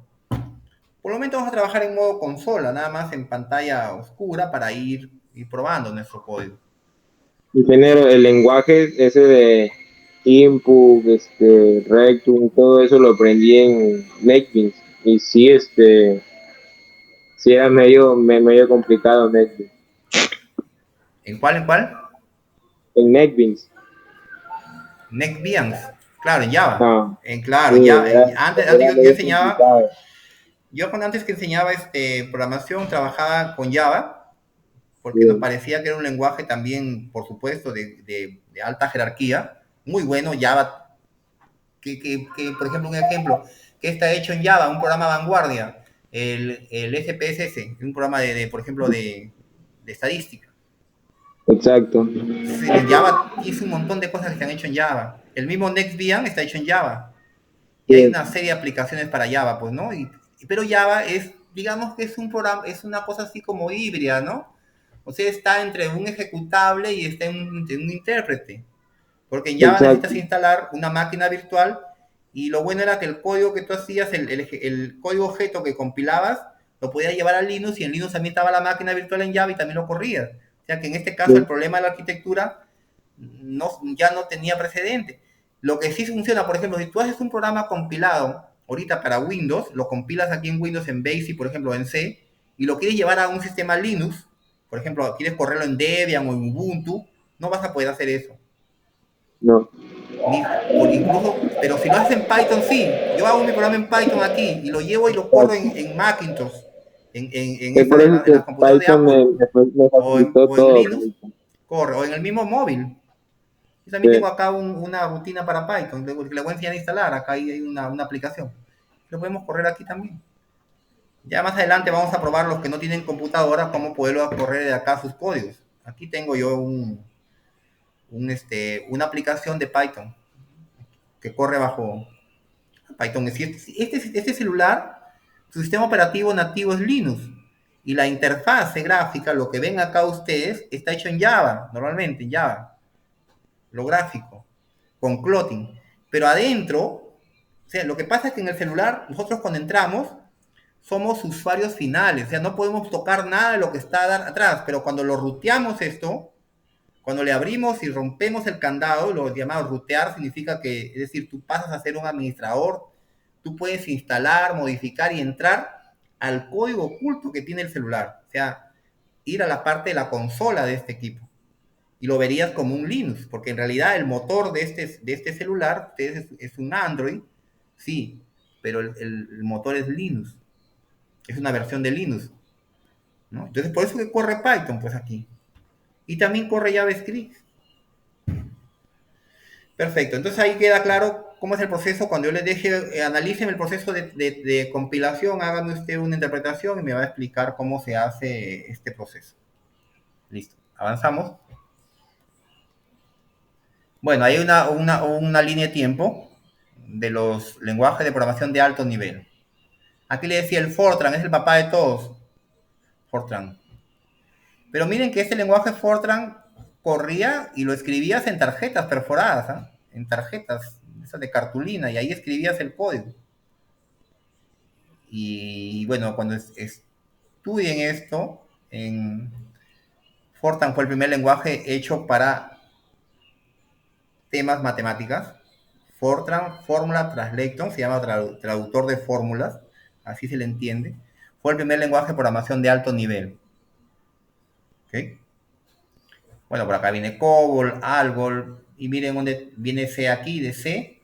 Speaker 1: Por el momento vamos a trabajar en modo consola, nada más en pantalla oscura para ir probando nuestro código.
Speaker 2: Ingeniero, el lenguaje ese de input, rectum, todo eso lo aprendí en NetBeans y sí, sí era medio complicado NetBeans.
Speaker 1: ¿En cuál?
Speaker 2: En NetBeans.
Speaker 1: NetBeans, claro, en Java.
Speaker 2: Ah,
Speaker 1: Claro,
Speaker 2: sí,
Speaker 1: antes yo enseñaba, antes que enseñaba programación, trabajaba con Java, porque nos parecía que era un lenguaje también, por supuesto, de alta jerarquía, muy bueno. Java, que por ejemplo, un ejemplo, que está hecho en Java, un programa vanguardia, el SPSS, un programa por ejemplo, de estadística.
Speaker 2: Exacto.
Speaker 1: En Java hizo un montón de cosas que se han hecho en Java. El mismo NextVian está hecho en Java. Y hay una serie de aplicaciones para Java, pues, ¿no? Pero Java digamos que es un programa, es una cosa así como híbrida, ¿no? O sea, está entre un ejecutable y está en un intérprete. Porque en Java necesitas instalar una máquina virtual y lo bueno era que el código que tú hacías, el código objeto que compilabas, lo podías llevar a Linux y en Linux también estaba la máquina virtual en Java y también lo corrías. O sea que en este caso el problema de la arquitectura ya no tenía precedente. Lo que sí funciona, por ejemplo, si tú haces un programa compilado ahorita para Windows, lo compilas aquí en Windows en BASIC, por ejemplo, en C, y lo quieres llevar a un sistema Linux, por ejemplo, quieres correrlo en Debian o en Ubuntu, no vas a poder hacer eso.
Speaker 2: No.
Speaker 1: Incluso, pero si lo haces en Python, sí. Yo hago mi programa en Python aquí y lo llevo y lo corro en Macintosh, en la computadora de Apple, o en Linux, corre, o en el mismo móvil. Yo también
Speaker 2: Sí.
Speaker 1: tengo acá una rutina para Python, que le voy a enseñar a instalar. Acá hay una aplicación. Lo podemos correr aquí también. Ya más adelante vamos a probar los que no tienen computadora, cómo poderlo correr de acá sus códigos. Aquí tengo yo una aplicación de Python que corre bajo Python. Este celular, su sistema operativo nativo es Linux. Y la interfase gráfica, lo que ven acá ustedes, está hecho en Java, normalmente en Java. Lo gráfico, con Clotting. Pero adentro, o sea, lo que pasa es que en el celular, nosotros cuando entramos, somos usuarios finales, o sea, no podemos tocar nada de lo que está atrás, pero cuando lo ruteamos esto, cuando le abrimos y rompemos el candado, lo llamado rutear significa que, es decir, tú pasas a ser un administrador, tú puedes instalar, modificar y entrar al código oculto que tiene el celular, o sea, ir a la parte de la consola de este equipo. Y lo verías como un Linux, porque en realidad el motor de este celular es un Android, sí, pero el motor es Linux, es una versión de Linux, ¿no? Entonces, por eso que corre Python, pues aquí. Y también corre JavaScript. Perfecto, entonces ahí queda claro cómo es el proceso. Cuando yo les deje, analicen el proceso de compilación, háganme usted una interpretación y me va a explicar cómo se hace este proceso. Listo, avanzamos. Bueno, hay una línea de tiempo de los lenguajes de programación de alto nivel. Aquí le decía el Fortran, es el papá de todos. Fortran. Pero miren que este lenguaje Fortran corría y lo escribías en tarjetas perforadas, ¿eh? En tarjetas esas de cartulina, y ahí escribías el código. Y bueno, cuando estudien esto, Fortran fue el primer lenguaje hecho para temas matemáticas. Fortran, Fórmula Translation, se llama traductor de fórmulas, así se le entiende. Fue el primer lenguaje de programación de alto nivel. ¿Okay? Bueno, por acá viene COBOL, ALGOL, y miren dónde viene C aquí, de C.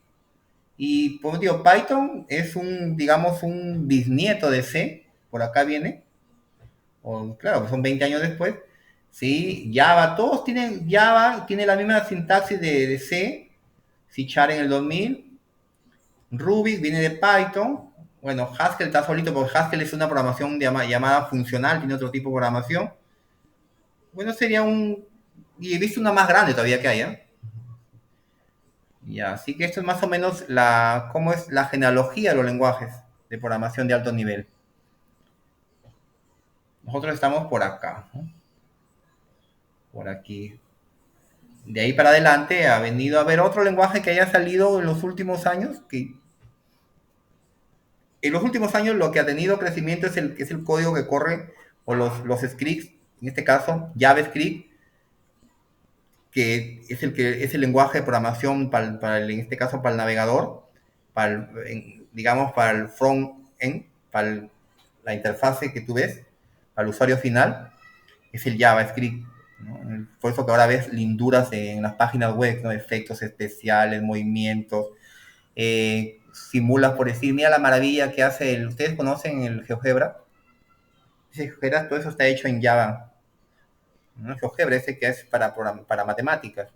Speaker 1: Y pues digo, Python es digamos, un bisnieto de C, por acá viene, o claro, que son 20 años después. Sí, Java, todos tienen Java, tiene la misma sintaxis de C, C# en el 2000, Ruby viene de Python, bueno, Haskell está solito porque Haskell es una programación llamada funcional, tiene otro tipo de programación. Bueno, sería y he visto una más grande todavía que hay, ¿eh? Ya, así que esto es más o menos cómo es la genealogía de los lenguajes de programación de alto nivel. Nosotros estamos por acá, ¿no? Por aquí. De ahí para adelante ha venido a haber otro lenguaje que haya salido en los últimos años, que en los últimos años lo que ha tenido crecimiento es el código que corre, o los scripts, en este caso JavaScript, que es el lenguaje de programación en este caso para el navegador, digamos para el front-end, para la interfase que tú ves, para el usuario final, es el JavaScript, ¿no? Por eso que ahora ves linduras en las páginas web, ¿no? Efectos especiales, movimientos, simulas por decir, mira la maravilla que hace ¿ustedes conocen el GeoGebra? Ese GeoGebra, todo eso está hecho en Java, ¿no? El GeoGebra ese que es para matemáticas,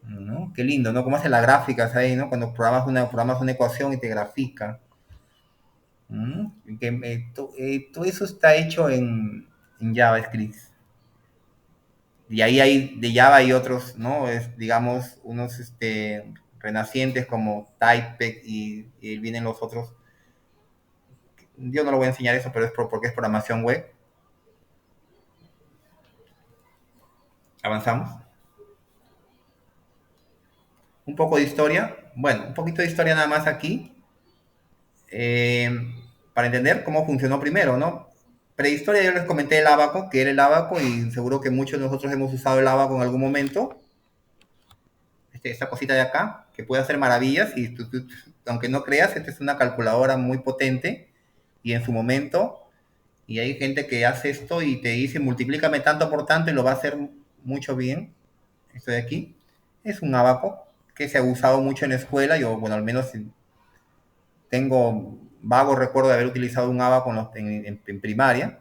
Speaker 1: ¿no? Qué lindo, ¿no? Cómo hace las gráficas ahí, ¿no? Cuando programas una ecuación y te grafica. Todo eso está hecho en JavaScript. Y ahí de Java hay otros, ¿no? Digamos, unos renacientes como Typec y vienen los otros. Yo no lo voy a enseñar eso, pero es porque es programación web. Avanzamos. Un poco de historia. Bueno, un poquito de historia nada más aquí. Para entender cómo funcionó primero, ¿no? Prehistoria yo les comenté el Abaco, que era el Abaco, y seguro que muchos de nosotros hemos usado el Abaco en algún momento. Esta cosita de acá, que puede hacer maravillas, y aunque no creas, esta es una calculadora muy potente, y en su momento, y hay gente que hace esto y te dice multiplícame tanto por tanto y lo va a hacer mucho bien. Esto de aquí es un Abaco que se ha usado mucho en la escuela. Yo, bueno, al menos tengo vago recuerdo de haber utilizado un Abaco en primaria.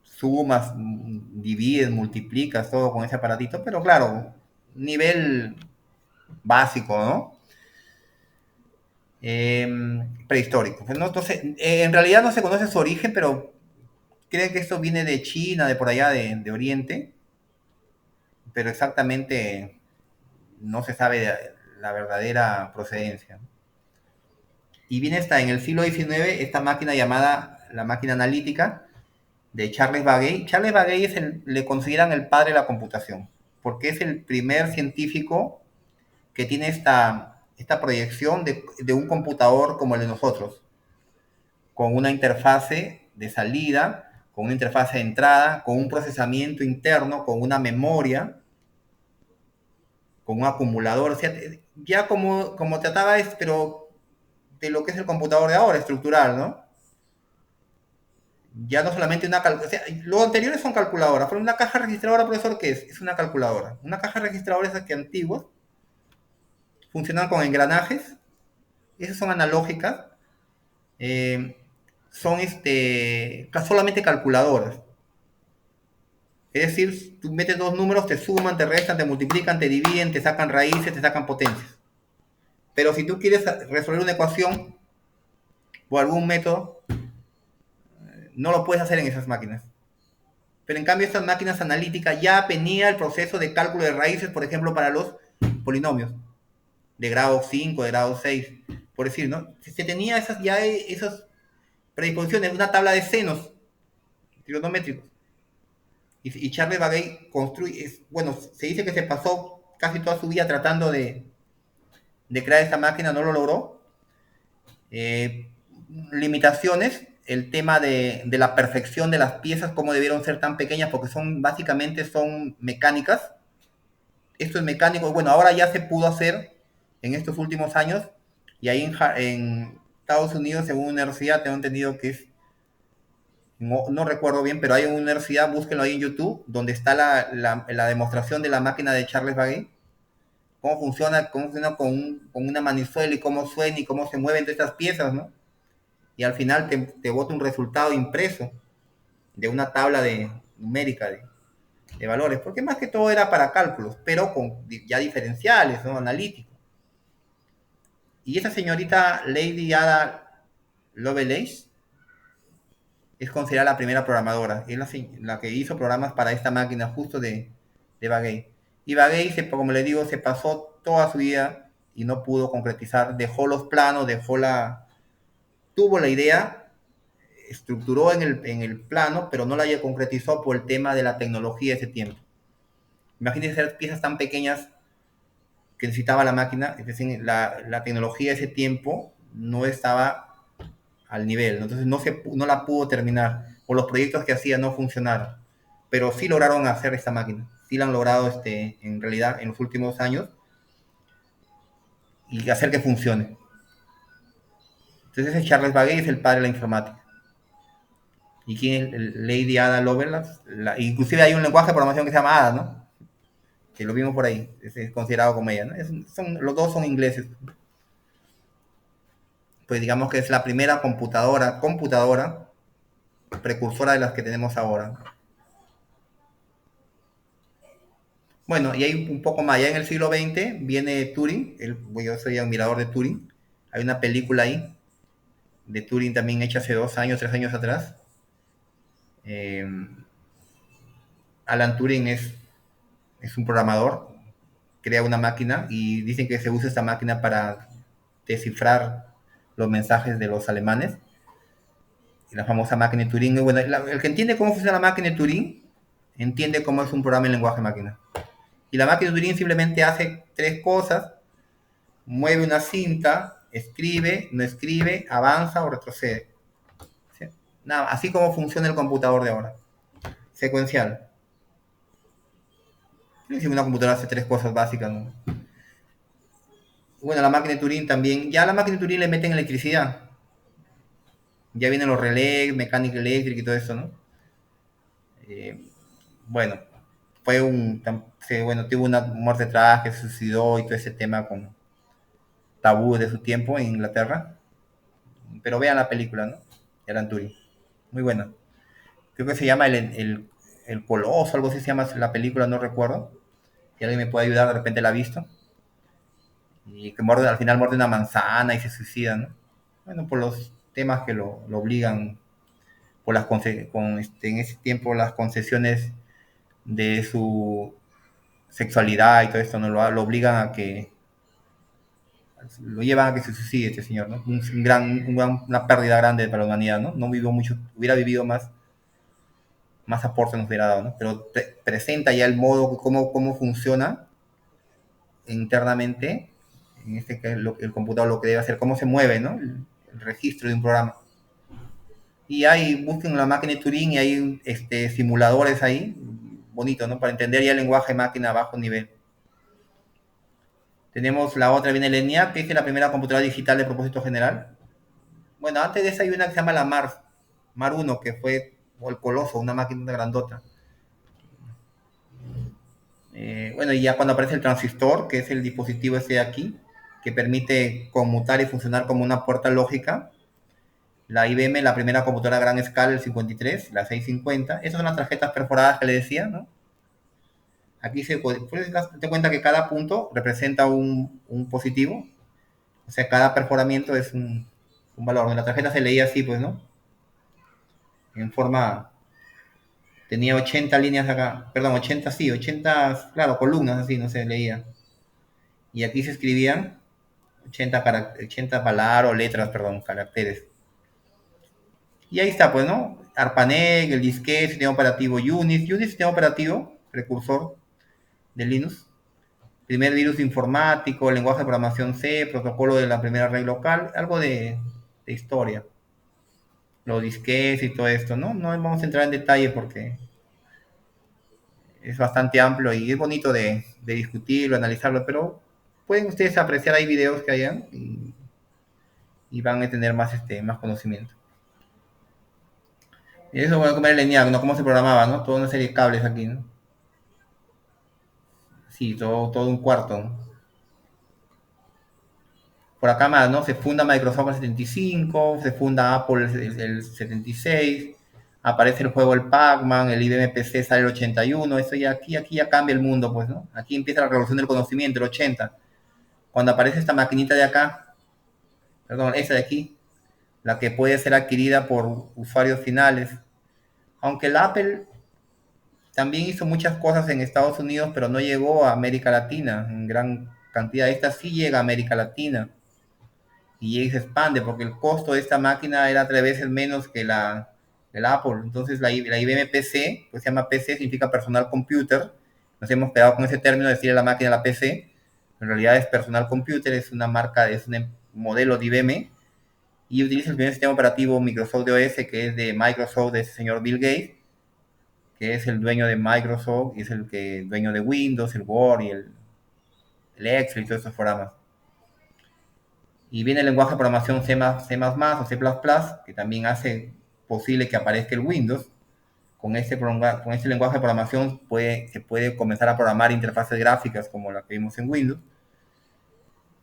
Speaker 1: Sumas, divides, multiplicas, todo con ese aparatito, pero claro, nivel básico, ¿no? Prehistórico. ¿No? Entonces, en realidad no se conoce su origen, pero creen que esto viene de China, de por allá de Oriente, pero exactamente no se sabe la verdadera procedencia. Y viene hasta en el siglo XIX esta máquina llamada la máquina analítica de Charles Babbage. Charles Babbage le consideran el padre de la computación, porque es el primer científico que tiene esta proyección de un computador como el de nosotros, con una interfase de salida, con una interfase de entrada, con un procesamiento interno, con una memoria, con un acumulador. O sea, ya como trataba, pero de lo que es el computador de ahora, estructural, ¿no? Ya no solamente una calculadora. O sea, lo anteriores son calculadoras, pero una caja registradora, profesor, ¿qué es? Es una calculadora. Una caja registradora es que antiguas, funcionan con engranajes, esas son analógicas, eh, son solamente calculadoras. Es decir, tú metes dos números, te suman, te restan, te multiplican, te dividen, te sacan raíces, te sacan potencias. Pero si tú quieres resolver una ecuación por algún método, no lo puedes hacer en esas máquinas. Pero en cambio estas máquinas analíticas ya venía el proceso de cálculo de raíces, por ejemplo, para los polinomios de grado 5, de grado 6, por decir, ¿no? Se tenía esas predisposiciones, una tabla de senos trigonométricos. Y Charles Babbage construye, bueno, se dice que se pasó casi toda su vida tratando de crear esta máquina, no lo logró. Limitaciones, el tema de la perfección de las piezas, cómo debieron ser tan pequeñas, porque básicamente son mecánicas. Esto es mecánico, bueno, ahora ya se pudo hacer en estos últimos años, y ahí en Estados Unidos, en una universidad, tengo entendido que es, no recuerdo bien, pero hay una universidad, búsquenlo ahí en YouTube, donde está la demostración de la máquina de Charles Babbage, cómo funciona con una manizuela y cómo suena y cómo se mueven todas estas piezas, ¿no? Y al final te bota un resultado impreso de una tabla numérica de valores, porque más que todo era para cálculos, pero con ya diferenciales, ¿no? Analíticos. Y esa señorita Lady Ada Lovelace es considerada la primera programadora, es la que hizo programas para esta máquina justo de Babbage. Y Babbage, como le digo, se pasó toda su vida y no pudo concretizar, dejó los planos, tuvo la idea, estructuró en el plano, pero no la concretizó por el tema de la tecnología de ese tiempo. Imagínense hacer piezas tan pequeñas que necesitaba la máquina, es decir, la tecnología de ese tiempo no estaba al nivel, entonces no la pudo terminar, o los proyectos que hacía no funcionaron, pero sí lograron hacer esta máquina, sí la han logrado en realidad en los últimos años, y hacer que funcione. Entonces ese Charles Babbage es el padre de la informática. ¿Y quién es Lady Ada Lovelace? Inclusive hay un lenguaje de programación que se llama Ada, ¿no? Que lo vimos por ahí, es considerado como ella, ¿no? Los dos son ingleses. Pues digamos que es la primera computadora precursora de las que tenemos ahora. Bueno, y hay un poco más, ya en el siglo XX viene Turing, yo soy admirador de Turing, hay una película ahí de Turing también hecha hace 2 años, 3 años atrás. Alan Turing es un programador, crea una máquina y dicen que se usa esta máquina para descifrar los mensajes de los alemanes. Y la famosa máquina de Turing. Bueno, el que entiende cómo funciona la máquina de Turing, entiende cómo es un programa en lenguaje máquina. Y la máquina de Turing simplemente hace 3 cosas: mueve una cinta, escribe, no escribe, avanza o retrocede. ¿Sí? Nada, así como funciona el computador de ahora. Secuencial. Si una computadora hace 3 cosas básicas, ¿no? Bueno, la máquina de Turing también. Ya a la máquina de Turing le meten electricidad. Ya vienen los relés, mecánica eléctrica y todo eso, ¿no? Bueno, tuvo una muerte trágica, se suicidó y todo ese tema con tabú de su tiempo en Inglaterra. Pero vean la película, ¿no? Alan Turing. Muy buena. Creo que se llama el Coloso, algo así se llama la película, no recuerdo. Si alguien me puede ayudar, de repente la ha visto. Y que al final muerde una manzana y se suicida, ¿no? Bueno, por los temas que lo obligan, por en ese tiempo las concesiones de su sexualidad y todo esto, ¿no? Lo obligan a que, lo llevan a que se suicide este señor, ¿no? Una pérdida grande para la humanidad, ¿no? No vivió mucho, hubiera vivido más aporte nos hubiera dado, ¿no? Pero presenta ya el modo, cómo funciona internamente, en este que el computador lo que debe hacer, cómo se mueve, ¿no? El registro de un programa. Y busquen la máquina de Turing y hay simuladores ahí, bonito, ¿no? Para entender ya el lenguaje máquina a bajo nivel. Tenemos la otra, viene el ENIAC, que es la primera computadora digital de propósito general. Bueno, antes de esa hay una que se llama la MAR 1, que fue el Coloso, una máquina grandota. Bueno, y ya cuando aparece el transistor, que es el dispositivo este de aquí, que permite conmutar y funcionar como una puerta lógica. La IBM, la primera computadora a gran escala, el 53, la 650. Esas son las tarjetas perforadas que le decía, ¿no? Aquí puedes darte cuenta que cada punto representa un positivo. O sea, cada perforamiento es un valor. En la tarjeta se leía así, pues, ¿no? En forma... Tenía 80 líneas acá. Perdón, 80, sí, 80, claro, columnas así, no se leía. Y aquí se escribían 80 palabras o letras, perdón, caracteres. Y ahí está, pues, ¿no? ARPANET, el disquete, sistema operativo Unix. Unix, sistema operativo, precursor de Linux. Primer virus informático, lenguaje de programación C, protocolo de la primera red local, algo de historia. Los disquetes y todo esto, ¿no? No vamos a entrar en detalle porque es bastante amplio y es bonito de discutirlo, analizarlo, pero pueden ustedes apreciar ahí videos que hayan y van a tener más conocimiento. Y eso voy a comer el ENIAC, ¿no? Cómo se programaba, ¿no? Toda una serie de cables aquí, ¿no? Sí, todo un cuarto. Por acá más, ¿no? Se funda Microsoft en el 75, se funda Apple el 76, aparece el juego el Pac-Man, el IBM PC sale el 81, eso ya aquí ya cambia el mundo, pues, ¿no? Aquí empieza la revolución del conocimiento, el 80. Cuando aparece esta maquinita de acá, perdón, esa de aquí, la que puede ser adquirida por usuarios finales. Aunque el Apple también hizo muchas cosas en Estados Unidos, pero no llegó a América Latina en gran cantidad. Esta sí llega a América Latina y ahí se expande porque el costo de esta máquina era 3 veces menos que el Apple. Entonces la IBM PC, pues se llama PC, significa Personal Computer. Nos hemos quedado con ese término de decirle a la máquina la PC. En realidad es Personal Computer, es una marca, es un modelo de IBM y utiliza el primer sistema operativo Microsoft OS, que es de Microsoft, de ese señor Bill Gates, que es el dueño de Microsoft y es el dueño de Windows, el Word y el Excel y todos esos programas. Y viene el lenguaje de programación C++ o C++, que también hace posible que aparezca el Windows. Con este lenguaje de programación se puede comenzar a programar interfaces gráficas como la que vimos en Windows.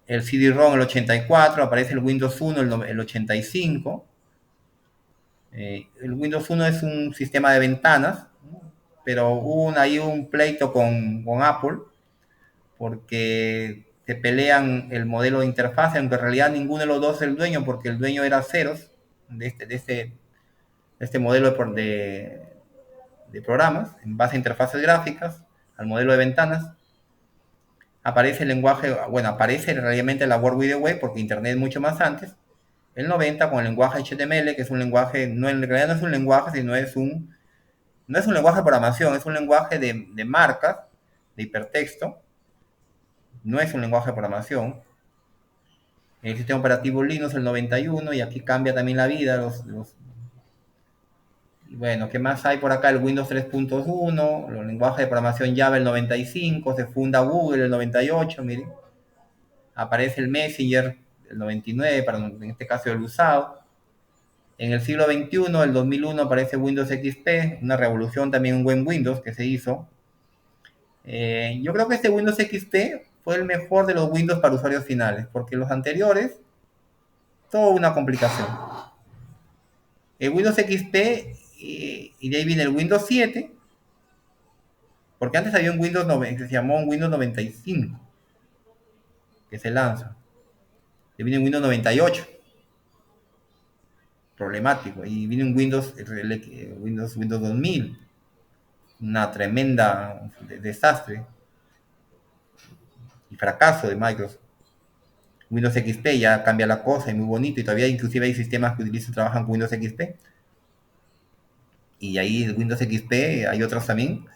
Speaker 1: El CD-ROM el 84, aparece el Windows 1 el 85. El Windows 1 es un sistema de ventanas, ¿no? Pero hubo ahí un pleito con Apple porque se pelean el modelo de interfaz, aunque en realidad ninguno de los dos es el dueño, porque el dueño era Xerox de este modelo de programas en base a interfaces gráficas, al modelo de ventanas. Aparece el lenguaje, bueno, aparece realmente la World Wide Web porque Internet es mucho más antes. El 90 con el lenguaje HTML, que es un lenguaje, no, en realidad no es un lenguaje, sino no es un lenguaje de programación, es un lenguaje de marcas, de hipertexto. No es un lenguaje de programación. El sistema operativo Linux el 91 y aquí cambia también la vida. Bueno, ¿qué más hay por acá? El Windows 3.1, los lenguajes de programación Java el 95, se funda Google el 98, miren. Aparece el Messenger el 99, en este caso el usado. En el siglo XXI, el 2001, aparece Windows XP, una revolución también, un buen Windows que se hizo. Yo creo que este Windows XP fue el mejor de los Windows para usuarios finales, porque los anteriores, toda una complicación. El Windows XP, y de ahí viene el Windows 7, Porque antes había un Windows que se llamó un Windows 95, que se lanza. Y viene un Windows 98, problemático. Y viene un Windows 2000, una tremenda desastre y fracaso de Microsoft. Windows XP ya cambia la cosa y muy bonito, y todavía inclusive hay sistemas que trabajan con Windows XP. Y ahí el Windows XP hay otros también,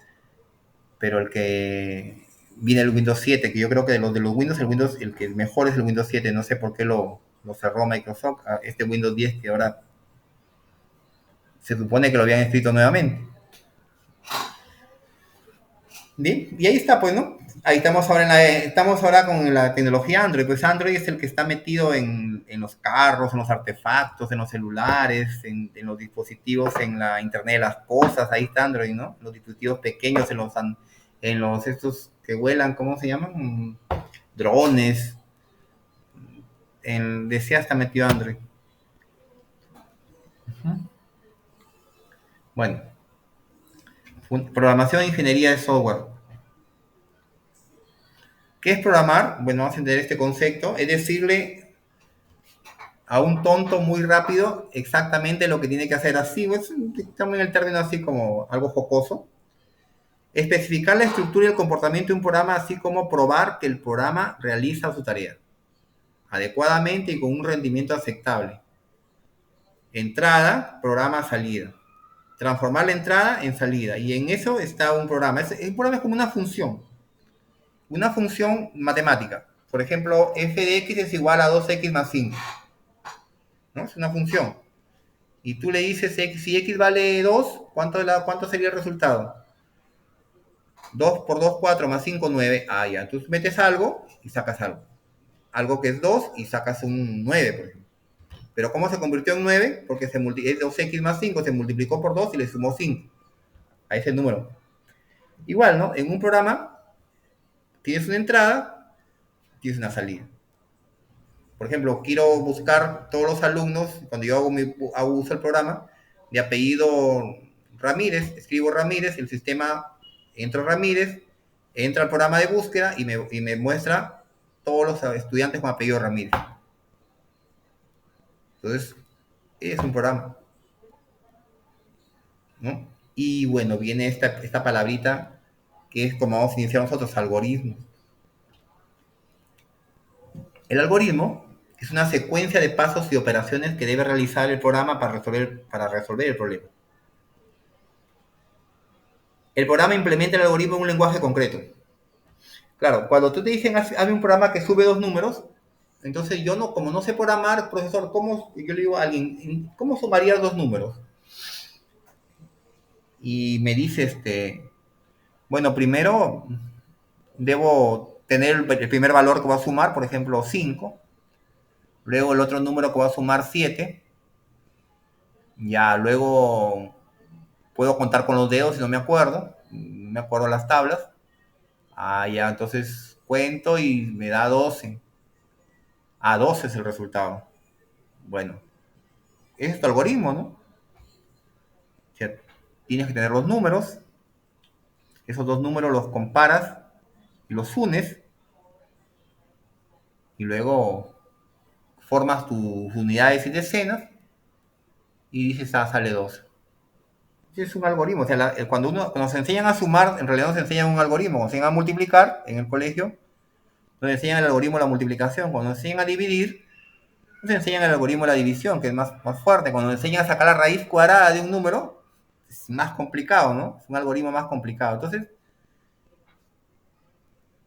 Speaker 1: pero el que viene el Windows 7, que yo creo que de los Windows, el que mejor es el Windows 7, no sé por qué lo cerró Microsoft, a este Windows 10 que ahora se supone que lo habían escrito nuevamente. Bien, y ahí está, pues, ¿no? Ahí estamos ahora con la tecnología Android. Pues Android es el que está metido en los carros, en los artefactos, en los celulares, en los dispositivos, en la Internet de las cosas. Ahí está Android, ¿no? Los dispositivos pequeños, en los estos que vuelan, ¿cómo se llaman? Drones. Decía está metido Android. Bueno, programación e ingeniería de software. ¿Qué es programar? Bueno, vamos a entender este concepto. Es decirle a un tonto muy rápido exactamente lo que tiene que hacer, así, pues, estamos en el término así como algo jocoso. Especificar la estructura y el comportamiento de un programa, así como probar que el programa realiza su tarea adecuadamente y con un rendimiento aceptable. Entrada, programa, salida. Transformar la entrada en salida. Y en eso está un programa. Un programa es como una función matemática. Por ejemplo, f de x es igual a 2x más 5. ¿No? Es una función. Y tú le dices x, si x vale 2, ¿cuánto sería el resultado? 2 por 2, 4, más 5, 9. Ah, ya. Tú metes algo y sacas algo. Algo que es 2 y sacas un 9, por ejemplo. Pero ¿cómo se convirtió en 9? Porque es 2x más 5, se multiplicó por 2 y le sumó 5 a ese número. Igual, ¿no? En un programa tienes una entrada, tienes una salida. Por ejemplo, quiero buscar todos los alumnos, cuando yo uso el programa, de apellido Ramírez, escribo Ramírez, el sistema entra Ramírez, entra al programa de búsqueda y me muestra todos los estudiantes con apellido Ramírez. Entonces, es un programa, ¿no? Y bueno, viene esta palabrita que es como vamos a iniciar nosotros, algoritmos. El algoritmo es una secuencia de pasos y operaciones que debe realizar el programa para resolver el problema. El programa implementa el algoritmo en un lenguaje concreto. Claro, cuando tú te dicen, hazme un programa que sube 2 números, entonces yo no, como no sé programar, profesor, yo le digo a alguien, ¿cómo sumarías 2 números? Y me dice, bueno, primero debo tener el primer valor que voy a sumar, por ejemplo, 5. Luego el otro número que voy a sumar, 7. Ya, luego puedo contar con los dedos si no me acuerdo las tablas. Ah, ya, entonces cuento y me da 12. Ah, 12 es el resultado. Bueno, ese es tu algoritmo, ¿no? O sea, tienes que tener los números, esos dos números los comparas y los unes, y luego formas tus unidades y decenas, y dices, sale 12. Es un algoritmo. O sea, cuando se enseñan a sumar, en realidad nos enseñan un algoritmo. Cuando se enseñan a multiplicar en el colegio, nos enseñan el algoritmo de la multiplicación. Cuando nos enseñan a dividir, nos enseñan el algoritmo de la división, que es más fuerte. Cuando nos enseñan a sacar la raíz cuadrada de un número, es más complicado, ¿no? Es un algoritmo más complicado. Entonces,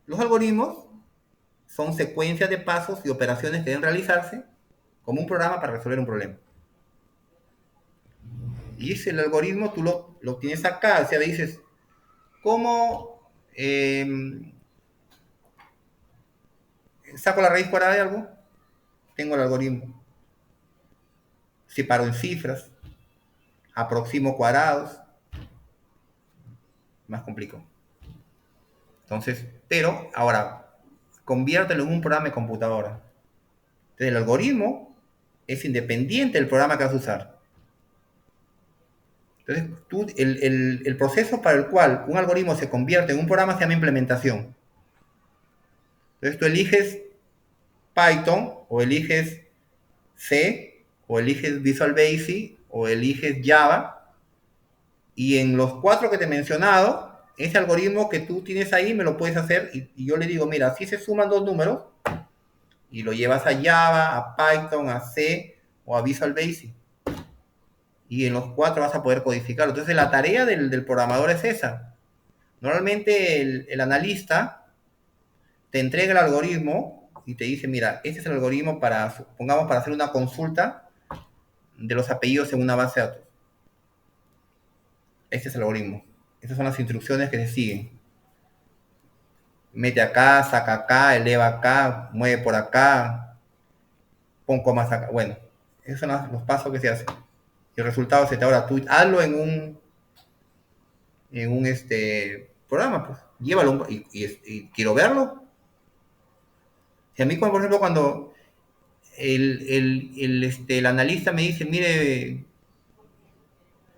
Speaker 1: los algoritmos son secuencias de pasos y operaciones que deben realizarse como un programa para resolver un problema. Y ese el algoritmo tú lo tienes acá, o sea, dices, ¿cómo saco la raíz cuadrada de algo? Tengo el algoritmo. Separo en cifras, aproximo cuadrados, más complicado. Entonces, pero ahora, conviértelo en un programa de computadora. Entonces, el algoritmo es independiente del programa que vas a usar. Entonces, el proceso para el cual un algoritmo se convierte en un programa se llama implementación. Entonces, tú eliges Python, o eliges C, o eliges Visual Basic, o eliges Java, y en los 4 que te he mencionado, ese algoritmo que tú tienes ahí me lo puedes hacer, y yo le digo, mira, así se suman 2 números, y lo llevas a Java, a Python, a C, o a Visual Basic. Y en los 4 vas a poder codificarlo. Entonces, la tarea del programador es esa. Normalmente el analista te entrega el algoritmo y te dice, mira, este es el algoritmo para, supongamos, para hacer una consulta de los apellidos en una base de datos. Este es el algoritmo. Estas son las instrucciones que se siguen. Mete acá, saca acá, eleva acá, mueve por acá, pon comas acá. Bueno, esos son los pasos que se hacen. Y el resultado se te ahora tú hazlo en un programa, pues. Llévalo y quiero verlo. Si a mí, por ejemplo, cuando el analista me dice, mire,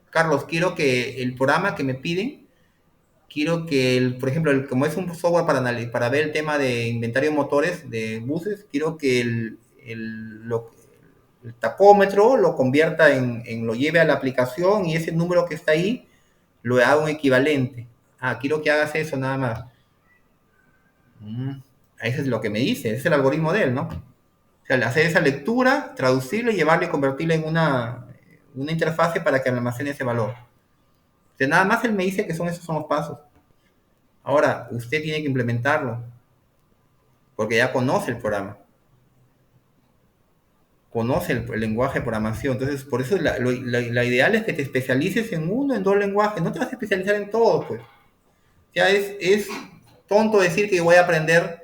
Speaker 1: Carlos, quiero que el programa que me piden, quiero que, por ejemplo, como es un software para ver el tema de inventario de motores de buses, quiero que el tacómetro lo convierta lo lleve a la aplicación y ese número que está ahí lo haga un equivalente. Quiero que hagas eso nada más. Eso es lo que me dice, ese es el algoritmo de él, ¿no? O sea, hacer esa lectura, traducirla y llevarla y convertirla en una interfase para que almacene ese valor. O sea, nada más él me dice que esos son los pasos. Ahora, usted tiene que implementarlo, porque ya conoce el programa, conoce el lenguaje de programación. Entonces, por eso la ideal es que te especialices en uno, en 2 lenguajes. No te vas a especializar en todos, pues. Ya es tonto decir que voy a aprender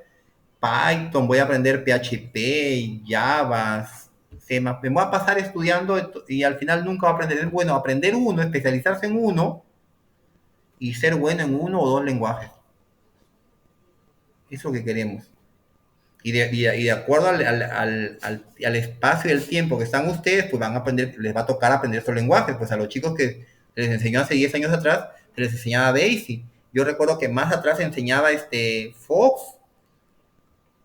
Speaker 1: Python, voy a aprender PHP, Java, C++. Me voy a pasar estudiando y al final nunca voy a aprender. Es bueno aprender uno, especializarse en uno y ser bueno en 1 o 2 lenguajes. Eso es lo que queremos. Y de acuerdo al espacio y el tiempo que están ustedes, pues van a aprender, les va a tocar aprender estos lenguajes. Pues a los chicos que les enseñó hace 10 años atrás, se les enseñaba Basic. Yo recuerdo que más atrás se enseñaba Fox,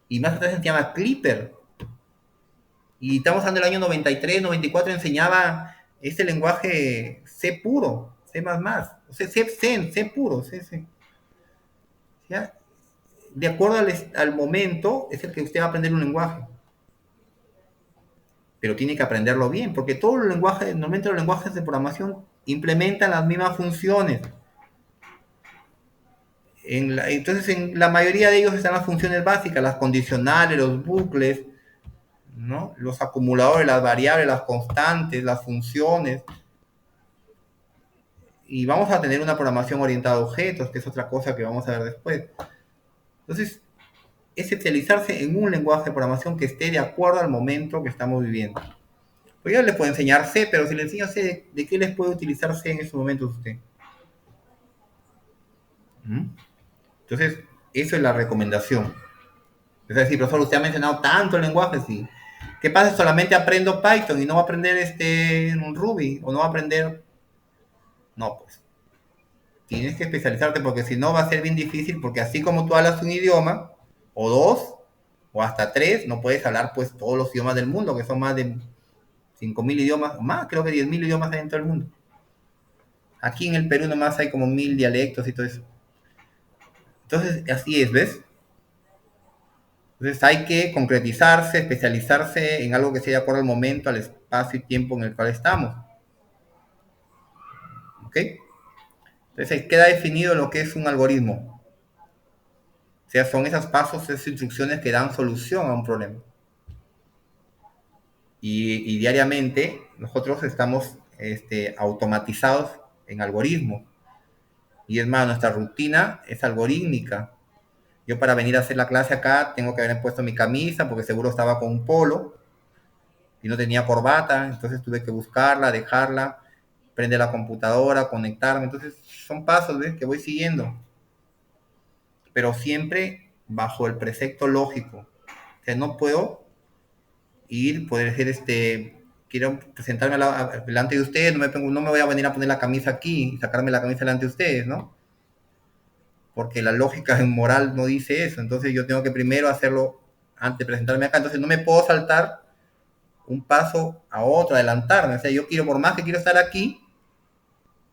Speaker 1: y más atrás se enseñaba Clipper. Y estamos hablando del año 93, 94, enseñaba este lenguaje C puro, C++, o sea, C puro, C. ¿Ya? De acuerdo al momento, es el que usted va a aprender un lenguaje. Pero tiene que aprenderlo bien, porque todos los lenguajes, normalmente los lenguajes de programación implementan las mismas funciones. Entonces, en la mayoría de ellos están las funciones básicas, las condicionales, los bucles, ¿no? Los acumuladores, las variables, las constantes, las funciones. Y vamos a tener una programación orientada a objetos, que es otra cosa que vamos a ver después. Entonces, es especializarse en un lenguaje de programación que esté de acuerdo al momento que estamos viviendo. Pues yo le puedo enseñar C, pero si le enseño C, ¿de qué les puede utilizar C en estos momentos usted? Entonces, eso es la recomendación. Es decir, profesor, usted ha mencionado tanto el lenguaje, ¿sí? ¿Qué pasa si solamente aprendo Python y no va a aprender Ruby? ¿O no va a aprender? No, pues. Tienes que especializarte porque si no va a ser bien difícil, porque así como tú hablas un idioma, o 2, o hasta 3, no puedes hablar pues todos los idiomas del mundo, que son más de 5.000 idiomas, o más, creo que 10.000 idiomas hay en todo el mundo. Aquí en el Perú nomás hay como 1.000 dialectos y todo eso. Entonces, así es, ¿ves? Entonces hay que concretizarse, especializarse en algo que sea de acuerdo al momento, al espacio y tiempo en el cual estamos. ¿Ok? Entonces queda definido lo que es un algoritmo. O sea, son esos pasos, esas instrucciones que dan solución a un problema. Y diariamente nosotros estamos automatizados en algoritmos. Y es más, nuestra rutina es algorítmica. Yo para venir a hacer la clase acá tengo que haber puesto mi camisa porque seguro estaba con un polo y no tenía corbata, entonces tuve que buscarla, dejarla, prender la computadora, conectarme. Entonces son pasos, ¿ves?, que voy siguiendo, pero siempre bajo el precepto lógico. O sea, no puedo poder hacer quiero presentarme delante de ustedes, no me voy a venir a poner la camisa aquí y sacarme la camisa delante de ustedes, ¿no? Porque la lógica moral no dice eso, entonces yo tengo que primero hacerlo antes de presentarme acá, entonces no me puedo saltar un paso a otro, adelantarme, o sea, yo quiero, por más que quiero estar aquí,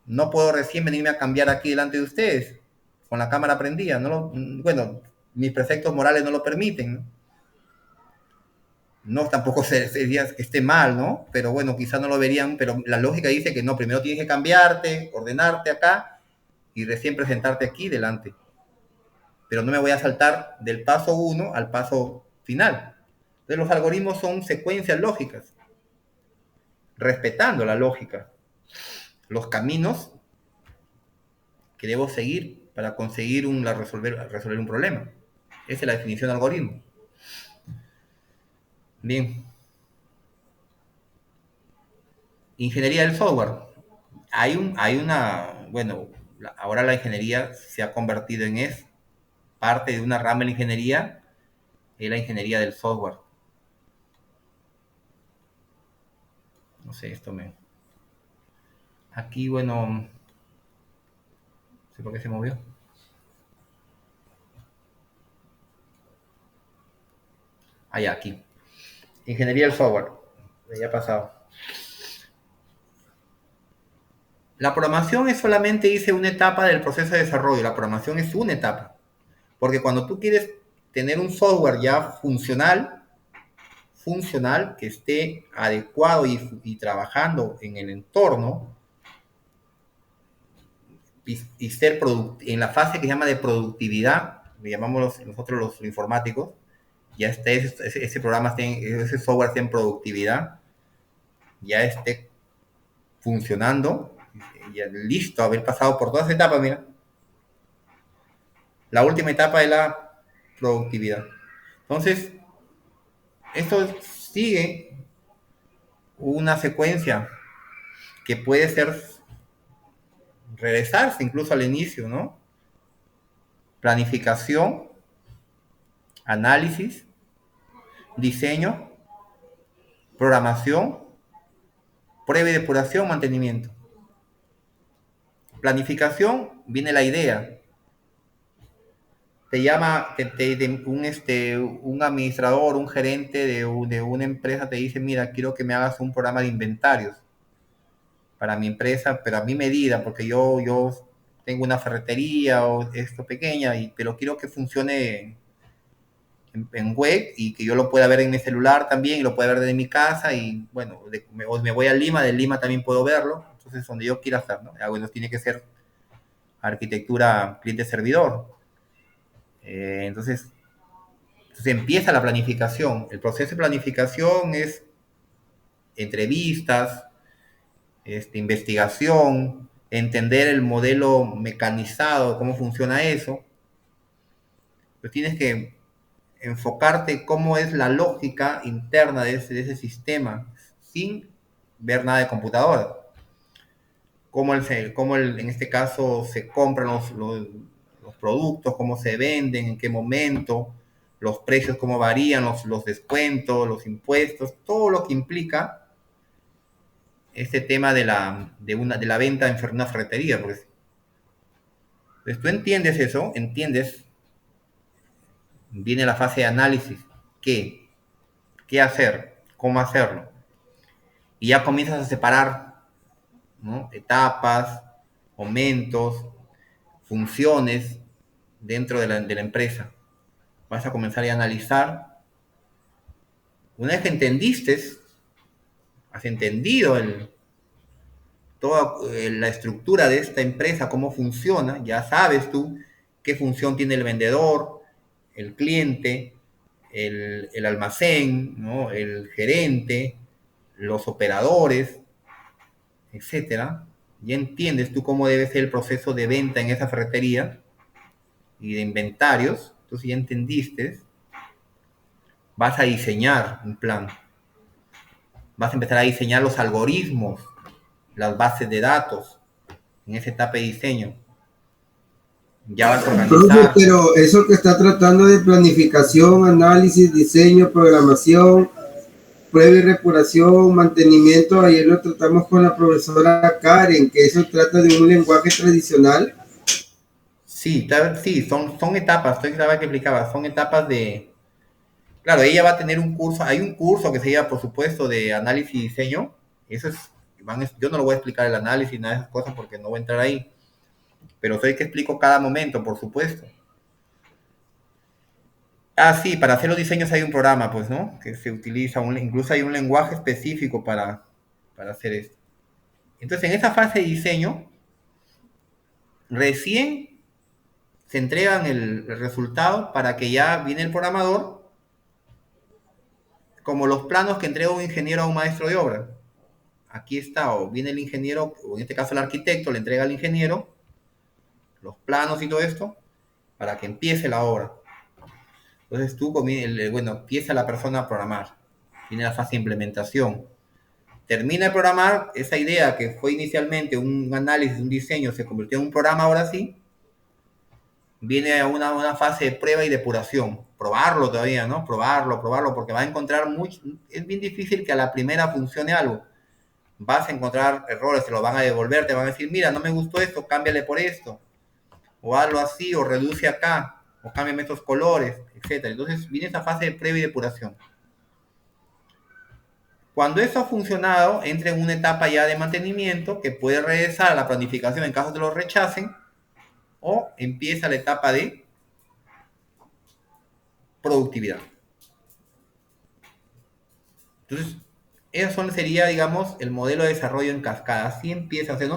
Speaker 1: no puedo recién venirme a cambiar aquí delante de ustedes, con la cámara prendida, bueno, mis preceptos morales no lo permiten, ¿no? No, tampoco sería que esté mal, ¿no? Pero bueno, quizás no lo verían, pero la lógica dice que no, primero tienes que cambiarte, ordenarte acá y recién presentarte aquí delante. Pero no me voy a saltar del paso 1 al paso final. Entonces los algoritmos son secuencias lógicas, respetando la lógica, los caminos que debo seguir para conseguir resolver un problema. Esa es la definición de algoritmo. Bien. Ingeniería del software. Ahora la ingeniería se ha convertido parte de una rama de la ingeniería, es la ingeniería del software. No sé, aquí, bueno, no sé por qué se movió. Aquí. Ingeniería del software. Ya ha pasado. La programación es solamente, dice, una etapa del proceso de desarrollo. La programación es una etapa. Porque cuando tú quieres tener un software ya funcional, que esté adecuado y trabajando en el entorno, y ser en la fase que se llama de productividad, le llamamos nosotros los informáticos, ya esté ese programa, ese software esté en productividad, ya esté funcionando, ya listo, haber pasado por todas las etapas, mira. La última etapa es la productividad. Entonces, esto sigue una secuencia que puede regresarse incluso al inicio, ¿no? Planificación, análisis, diseño, programación, prueba y depuración, mantenimiento. Planificación, viene la idea. Te llama un administrador, un gerente de una empresa, te dice, mira, quiero que me hagas un programa de inventarios para mi empresa, pero a mi medida, porque yo tengo una ferretería o esto pequeña, pero quiero que funcione en web y que yo lo pueda ver en mi celular también y lo pueda ver desde mi casa y bueno, me voy a Lima, de Lima también puedo verlo, entonces donde yo quiera estar, ¿no? Bueno, tiene que ser arquitectura cliente-servidor. Entonces empieza la planificación. El proceso de planificación es entrevistas, investigación, entender el modelo mecanizado, cómo funciona eso. Pues tienes que enfocarte cómo es la lógica interna de ese sistema, sin ver nada de computadora. Cómo en este caso se compran los productos, cómo se venden, en qué momento, los precios cómo varían, los descuentos, los impuestos, todo lo que implica este tema de la venta en una ferretería. Pues tú entiendes eso, viene la fase de análisis, qué hacer, cómo hacerlo, y ya comienzas a separar, ¿no? Etapas, momentos, funciones dentro de la empresa. Vas a comenzar a analizar. Una vez que has entendido toda la estructura de esta empresa, cómo funciona, ya sabes tú qué función tiene el vendedor, el cliente, el almacén, ¿no? El gerente, los operadores, etcétera. Ya entiendes tú cómo debe ser el proceso de venta en esa ferretería y de inventarios. Entonces ya entendiste, vas a diseñar un plan. Vas a empezar a diseñar los algoritmos, las bases de datos en esa etapa de diseño. Ya vas a organizar.
Speaker 3: Pero eso que está tratando de planificación, análisis, diseño, programación, prueba y depuración, mantenimiento, ayer lo tratamos con la profesora Karen, que eso trata de un lenguaje tradicional.
Speaker 1: Sí, sí, son etapas, estoy que explicaba, son etapas de... Claro, ella va a tener un curso, hay un curso que se llama, por supuesto, de análisis y diseño. Eso es, yo no lo voy a explicar el análisis, nada de esas cosas, porque no voy a entrar ahí. Pero soy que explico cada momento, por supuesto. Ah, sí, para hacer los diseños hay un programa, pues, ¿no? Que se utiliza, incluso hay un lenguaje específico para hacer esto. Entonces, en esa fase de diseño, recién se entregan el resultado para que ya viene el programador, como los planos que entrega un ingeniero a un maestro de obra. Aquí está, o viene el ingeniero, o en este caso el arquitecto, le entrega al ingeniero los planos y todo esto, para que empiece la obra. Entonces tú, bueno, empieza la persona a programar. Tiene la fase de implementación. Termina de programar, esa idea que fue inicialmente un análisis, un diseño, se convirtió en un programa ahora sí. Viene a una fase de prueba y depuración. Probarlo todavía, ¿no? Probarlo, porque va a encontrar mucho. Es bien difícil que a la primera funcione algo. Vas a encontrar errores, te lo van a devolver, te van a decir, mira, no me gustó esto, cámbiale por esto. O hazlo así, o reduce acá, o cámbiame estos colores, etc. Entonces viene esa fase de prueba y depuración. Cuando eso ha funcionado, entra en una etapa ya de mantenimiento que puede regresar a la planificación en caso de lo rechacen, o empieza la etapa de productividad. Entonces, eso sería, digamos, el modelo de desarrollo en cascada. Así empieza. O sea,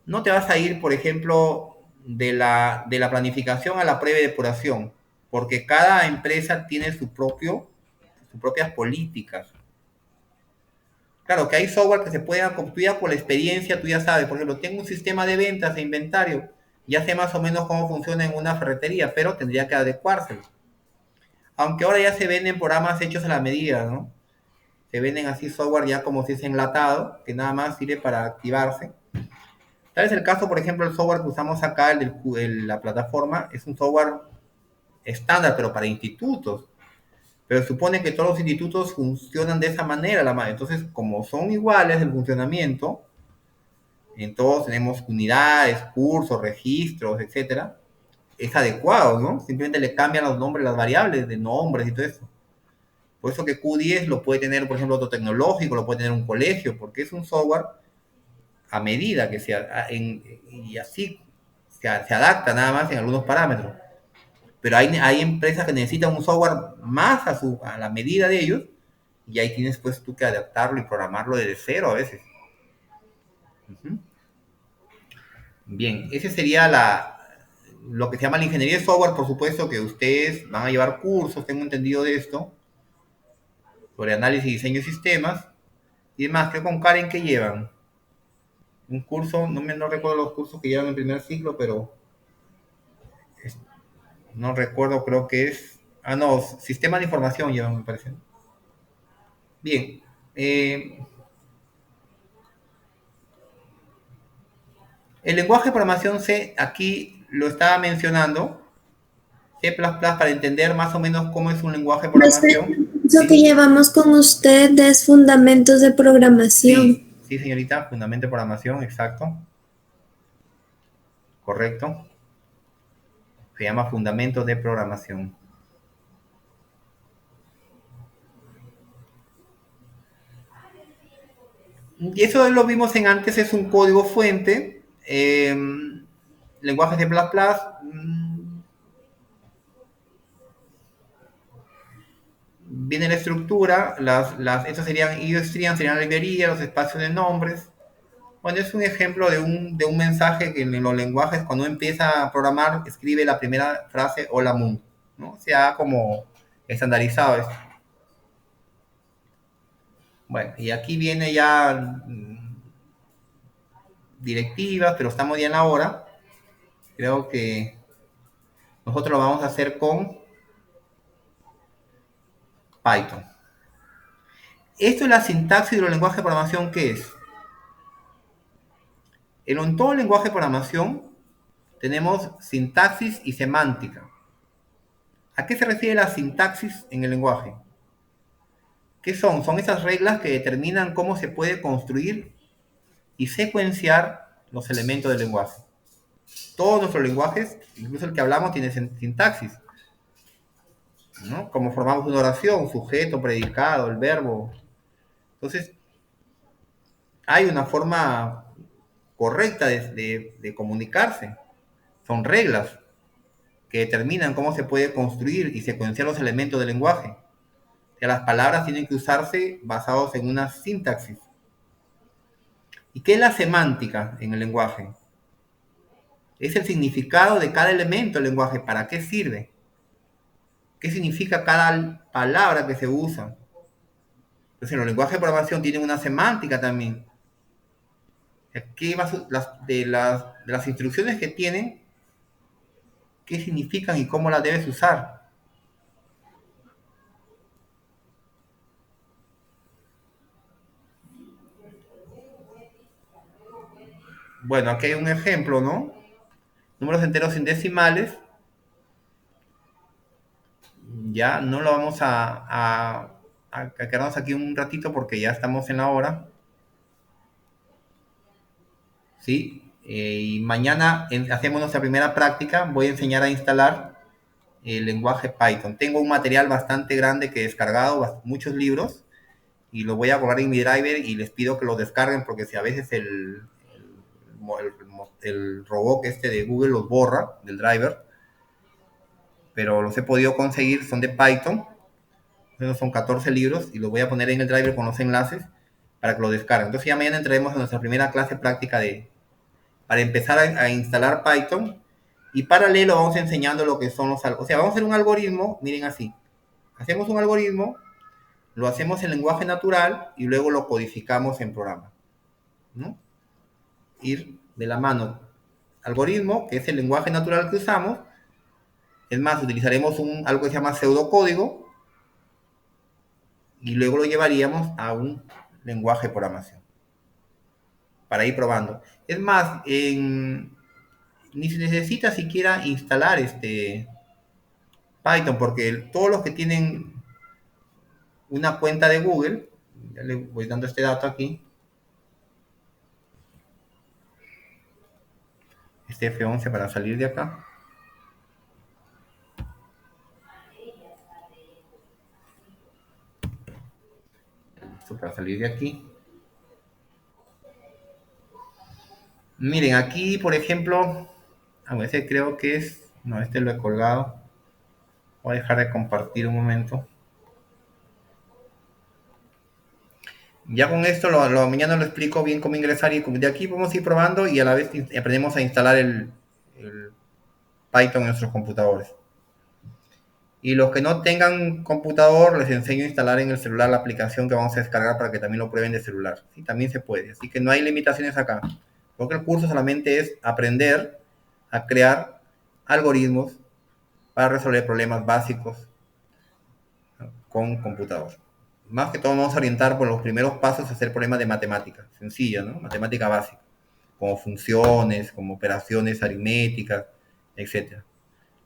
Speaker 1: no te vas a ir, por ejemplo, de la planificación a la prueba y depuración, porque cada empresa tiene sus propias políticas. Claro que hay software que se puede construir por la experiencia, tú ya sabes, por ejemplo, tengo un sistema de ventas e inventario, ya sé más o menos cómo funciona en una ferretería, pero tendría que adecuárselo. Aunque ahora ya se venden programas hechos a la medida, ¿no? Se venden así software ya como si es enlatado, que nada más sirve para activarse. Tal vez el caso, por ejemplo, el software que usamos acá, la plataforma, es un software estándar, pero para institutos. Pero supone que todos los institutos funcionan de esa manera. Entonces, como son iguales el funcionamiento, en todos tenemos unidades, cursos, registros, etcétera, es adecuado, ¿no? Simplemente le cambian los nombres, las variables de nombres y todo eso. Por eso que Q10 lo puede tener, por ejemplo, otro tecnológico, lo puede tener un colegio, porque es un software a medida que y así se adapta nada más en algunos parámetros. Pero hay empresas que necesitan un software más a la medida de ellos, y ahí tienes pues tú que adaptarlo y programarlo desde cero a veces. Bien, ese sería lo que se llama la ingeniería de software. Por supuesto que ustedes van a llevar cursos, tengo entendido de esto, sobre análisis y diseño de sistemas. Y demás, creo con Karen que llevan un curso, no recuerdo los cursos que llevan en primer ciclo, pero no recuerdo, creo que es... Ah, no, sistema de información llevan, me parece. Bien. El lenguaje de programación C, aquí lo estaba mencionando, C++, para entender más o menos cómo es un lenguaje de programación.
Speaker 4: Lo que llevamos con usted es fundamentos de programación.
Speaker 1: Sí, señorita, fundamento de programación, exacto. Correcto. Se llama fundamentos de programación. Y eso lo vimos en antes, es un código fuente. Lenguaje C++. Viene la estructura, estos serían IOStream, serían librerías, los espacios de nombres. Bueno, es un ejemplo de un mensaje que en los lenguajes, cuando uno empieza a programar, escribe la primera frase hola mundo, ¿no? Se ha como estandarizado esto. Bueno, y aquí viene ya directivas, pero estamos ya en la hora. Creo que nosotros lo vamos a hacer con Python. Esto es la sintaxis de los lenguajes de programación, ¿qué es? En todo lenguaje de programación tenemos sintaxis y semántica. ¿A qué se refiere la sintaxis en el lenguaje? ¿Qué son? Son esas reglas que determinan cómo se puede construir y secuenciar los elementos del lenguaje. Todos nuestros lenguajes, incluso el que hablamos, tiene sintaxis, ¿no? Como formamos una oración, sujeto, predicado, el verbo. Entonces, hay una forma correcta de comunicarse. Son reglas que determinan cómo se puede construir y secuenciar los elementos del lenguaje. O sea, las palabras tienen que usarse basados en una sintaxis. ¿Y qué es la semántica en el lenguaje? Es el significado de cada elemento del lenguaje. ¿Para qué sirve? ¿Qué significa cada palabra que se usa? Entonces, los lenguajes de programación tienen una semántica también. ¿Qué de las instrucciones que tienen, qué significan y cómo las debes usar? Bueno, aquí hay un ejemplo, ¿no? Números enteros sin decimales. Ya no lo vamos a quedarnos aquí un ratito porque ya estamos en la hora. ¿Sí? Y mañana hacemos nuestra primera práctica. Voy a enseñar a instalar el lenguaje Python. Tengo un material bastante grande que he descargado, muchos libros, y lo voy a colgar en mi driver y les pido que lo descarguen porque si a veces el robot este de Google los borra del driver, pero los he podido conseguir, son de Python. Esos son 14 libros y los voy a poner en el driver con los enlaces para que lo descarguen. Entonces ya mañana entraremos en nuestra primera clase práctica para empezar a instalar Python, y paralelo vamos enseñando lo que son o sea, vamos a hacer un algoritmo, miren así. Hacemos un algoritmo, lo hacemos en lenguaje natural y luego lo codificamos en programa, ¿no? Ir de la mano. Algoritmo, que es el lenguaje natural que usamos. Es más, utilizaremos algo que se llama pseudocódigo y luego lo llevaríamos a un lenguaje de programación para ir probando. Es más, ni se necesita siquiera instalar Python, porque todos los que tienen una cuenta de Google, ya le voy dando este dato aquí, este F11 para salir de acá. Esto para salir de aquí. Miren, aquí, por ejemplo, a veces creo que es, no, este lo he colgado. Voy a dejar de compartir un momento. Ya con esto, mañana lo explico bien cómo ingresar y de aquí podemos ir probando y a la vez aprendemos a instalar el Python en nuestros computadores. Y los que no tengan computador, les enseño a instalar en el celular la aplicación que vamos a descargar para que también lo prueben de celular. Sí, también se puede. Así que no hay limitaciones acá. Porque el curso solamente es aprender a crear algoritmos para resolver problemas básicos, ¿no?, con computador. Más que todo vamos a orientar por los primeros pasos a hacer problemas de matemática, sencilla, ¿no? Matemática básica, como funciones, como operaciones aritméticas, etc.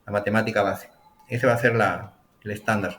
Speaker 1: La matemática básica. Ese va a ser el estándar.